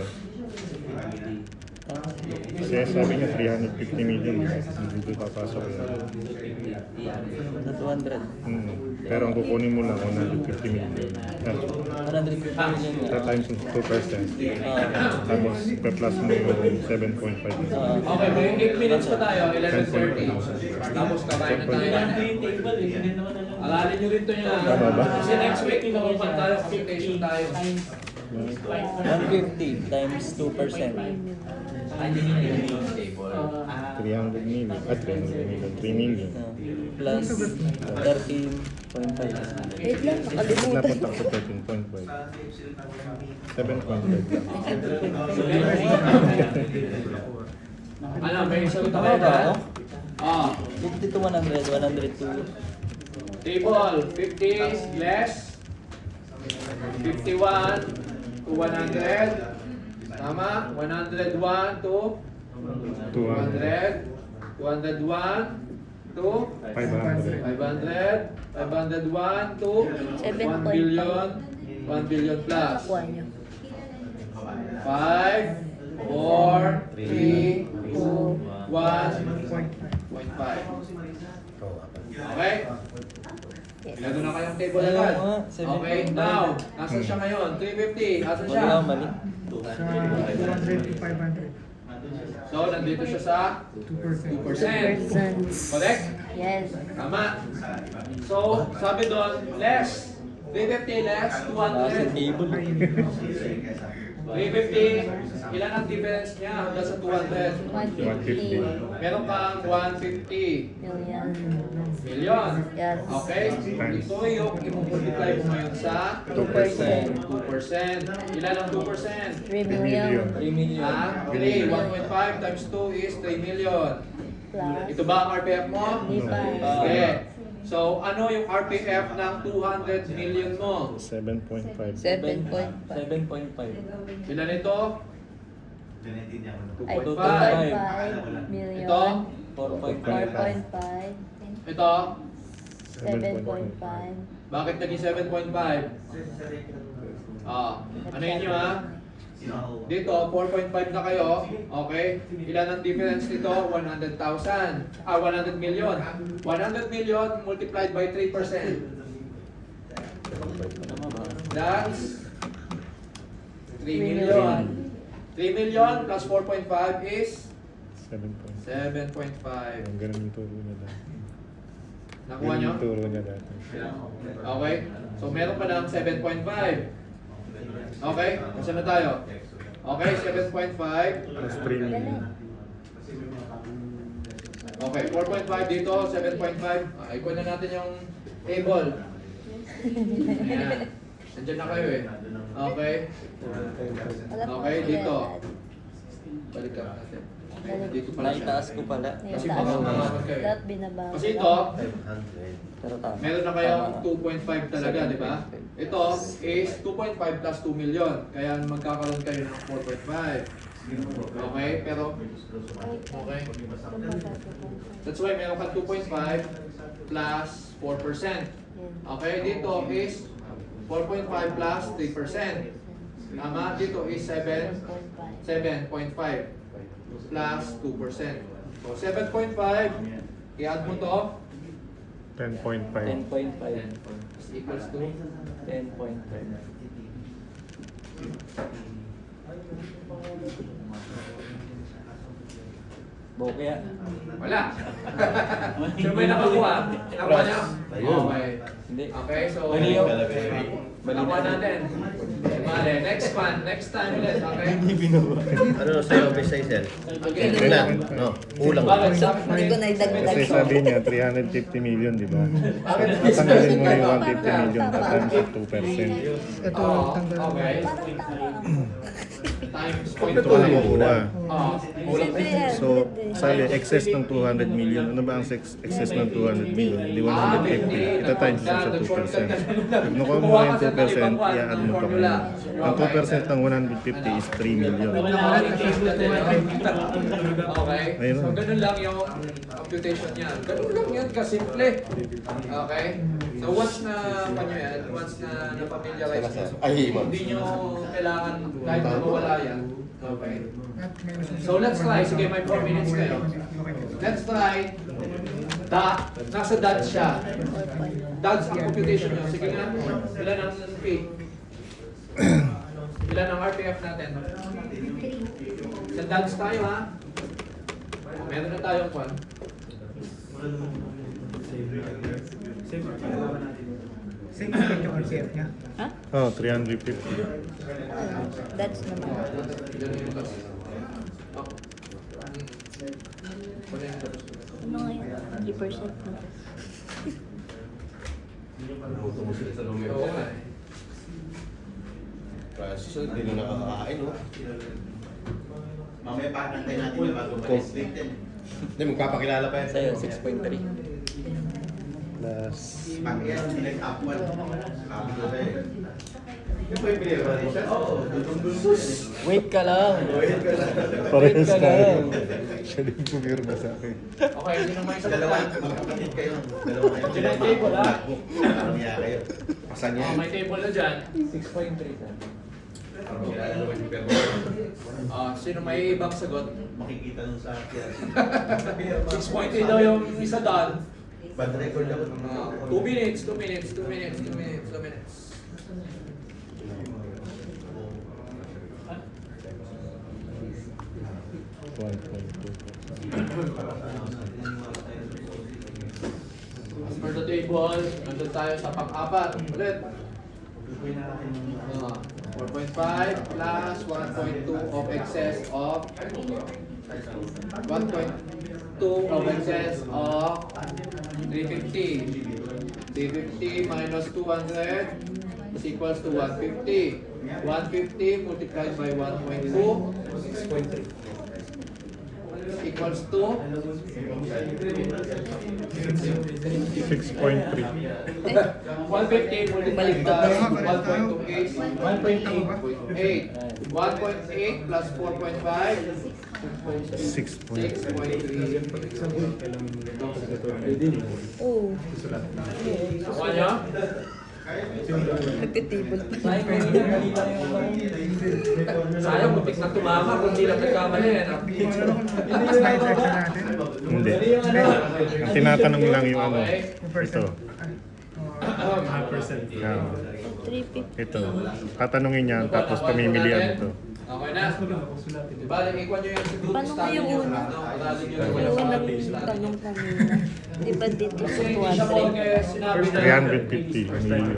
Kasi sabi niya 350 million. Hindi papasok yun. Sa 200. Pero ang kukunin mo lang 150 million. 150 million Sa nga. times 2%. Tapos pa-plus mo yung 7.5. Okay, may 8 minutes pa tayo, 11:30. Tapos kakain na tayo. Alalin nyo rin ito niya. Tama ba? Kasi next week, makupan tayo, computation tayo. 150 times 2%. 300 million. 300 million. 3 million. Plus 13.5. Wait lang, nakalimutan. Napunta ko sa 13.5. 7.5 lang. Ano, may sagot Tama tayo ba ba? ako? Ah, 50 to 100, 100 to... table, 50 less, 51 to 100. Tama? 101 to 200. 201 to 500. 500. 501 to 1 7.5. billion. 1 billion plus. Nakuha niyo. 5, 4, 3, 2, 1.5. Okay? Ilagay na kayong table agad. Okay, now, nasa siya ngayon? 350. Nasa siya? Wala, mali. Sa 200 to 500. So, nandito siya sa 2%. 2%. Persons. Correct? Yes. Tama. So, sabi doon, less. 350 less, Nasa 200. table. 350, ilan ang difference niya hanggang sa 200? 150 Meron kang 150 million. million. Yes. Okay? Ito yung i-multiply mo ngayon sa 2%. 2%. Ilan ang 2%? 3 million. 3 million. Ah, 3. 1.5 times 2 is 3 million. Plus. Ito ba ang RPF mo? Di ba? Okay. So, ano yung RPF ng 200 million mo? 7.5. 7.5. 7.5. Ilan ito? Ay, 2.5. 2.5 million. Ito? 4.5. 4.5. Ito? 7.5. Bakit naging 7.5? Ah, ano yun nyo ha? Dito, 4.5 na kayo. Okay? Ilan ang difference nito? 100,000. 100 million. 100 million multiplied by 3%. Tama ba? That's 3 million. 3 million plus 4.5 is 7.5. 7.5. Ang ganun yung turo niya dati. Nakuha nyo? Yung turo niya dati. Okay? So meron pa ng 7.5. Okay? Kasi na tayo? Okay, 7.5. Plus 3 million. Okay, 4.5 dito, 7.5. Ikuha na natin yung table. Ayan. Nandiyan na kayo eh. Okay. Wala pa Okay, kasi dito. yan. Balik ka natin. Dito pala siya. Naitaas ko pala. Kasi Yung baka taas mga mo. kayo. Lahat binabago. Kasi ito, Pero tama. meron na kayong 2.5 talaga, di ba? Ito is 2.5 plus 2 million. Kaya magkakaroon kayo ng 4.5. Okay, pero okay. That's why meron ka 2.5 plus 4%. Okay, dito is 4.5 plus 3%. Tama, dito is 7.5 plus 2%. So 7.5, i-add mo to 10.5. 10.5. is equals to 10.5. Bokeh. wala. Sino ba yung nakakuha? Nakakuha niya? Okay. Hindi. Okay, so Mali yun. nakuha natin. Mali. Next time ulit, okay? Ano sa'yo, Miss Aisel? Okay. Yun lang, no? Kulang. Bakit sabi mo Hindi ko na idagdag. Kasi sabi niya 350 million, di ba? Bakit? Tatanggalin mo na yung 150 million times 2%. Ito, Oo, tanggal. okay. Parang tama. Times Ito ang 0.5. kuha. Oo. Siyempre yan. So, sabi, excess ng 200 million. Ano ba ang excess ng 200 million? Hindi 150. Ito times siya sa 2%. Pag nakuha mo na yung 2%, i-add mo pa kayo. Ang 2% ng 150 is 3 million. Okay? Ayun So, lang. ganun lang yung computation niya. Ganun lang yun, kasimple. Okay? So, once na panyo yan, once na na-familiarize nyo, Ay, ma'am. hindi nyo kailangan, kahit na mawala yan, Okay. At may masusunod So let's try. Sige, may 4 minutes kayo. Let's try. Nasa DOTS siya. DOTS ang computation nyo. Sige nga. Ilan ang P? Ilan ang RPF natin? Sa DOTS tayo ha. Meron na tayong kwan. Same naman yung RCF niya. Ha? Oh, 350. That's naman. Ilan yung DOTS? Oh. Ano nga yun? 3% na. Tumusok sila sa numero. Oo nga eh. Francis, hindi na nakakakain, no? Mamaya pakantay natin na bago malis LinkedIn. Hindi, magpapakilala pa yan. Sa'yo, 6.3. Plus... Pag yan, select up one. Sabi ko sa'yo. Yung po yung pinira rin siya? Oo, dudong-dudong yan eh. Wait ka lang. Parehas Wait ka tayo. lang. Siya din pumirma sa akin. Okay, hindi naman isa Dalawa, dalawa. magkapatid kayo. Dalawa kayo. Diyan ang table, ha? Parang iya kayo. Pasan niya. May table na dyan. 6.3. Kilala naman yung pero. Sino may ibang sagot? Makikita nun sa akin. 6.8 daw yung isa doon. Bad record ako. 2 minutes, 2 minutes, 2 minutes, 2 minutes, 2 minutes. As per the table, nandun tayo sa pang-apat. Ulit. 4.5 plus 1.2 of excess of 1.2 of excess of 350. 350 minus 200 is equals to 150. 150 multiplied by 1.2 equals to 6.3. 150 multiplied by 1.28 1.8 1.8 plus 4.5 6.3. 6.3. Oo. Kuha niyo? Nagtitable pa. Sayang, butik na tumama kung di lang nagkamali yan. Tapos na i-search natin. Hindi. Ang tinatanong lang yung ano. Ito. Yeah. 350. Ito. Tatanungin niya tapos pamimilian ito. Okay na. Diba, nag-ikwan nyo yung siguro Paano study yung nyo. una? Pag-aral nyo Yung yung unang study. tanong kanina. Di ba dito sa Kasi hindi siya po kaya sinabi na 350 million.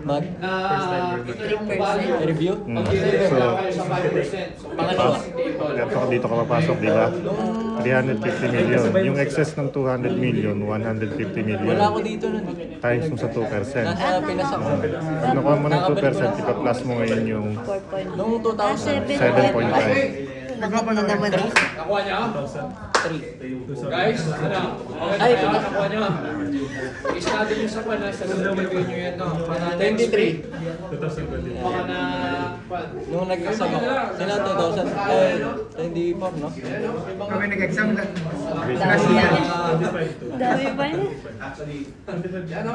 Mag na ito yung value. review? Pag i-review So, lang kayo sa 5%. So, Pangalawa. Ito, dito ka papasok, di ba? 350 million. Yung excess ng 200 million, 150 million. Wala ako dito nun. Times mo sa 2%. Nasa pinasa ko. Nakuha mo ng 2%, ipa-plus mo ngayon yung 4.5. Nung 2000. 7.5. Nagapa na naman. Nakuha niya? 3. Guys, ano? Okay, Ay, kaya nakuha niyo. I-study niyo sa kwan, sa review niyo yan, no? Para next week. Baka na, kwan. Nung nag-exam ako. Sila 2000. Hindi pa, no? Kami nag-exam lang. Dami yan. Dami pa yan. Yan, no?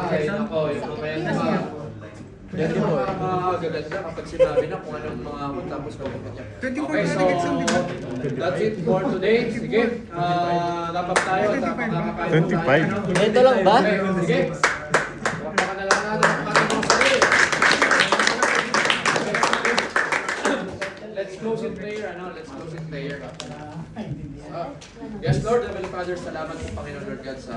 Ay, nako, yung mga yan, diba? Yan yung mga magaganda kapag sinabi na kung anong mga tapos ko. 24 Okay, na so nag-exam, di ba? that's it for today. Sige, dapat tayo at makakakain. 25. Ito lang ba? Sige. Baka na lang natin ang ating sarili. Let's close in prayer, ano? Let's close in prayer. Yes, Lord, Heavenly Father, salamat po, Panginoon Lord God, sa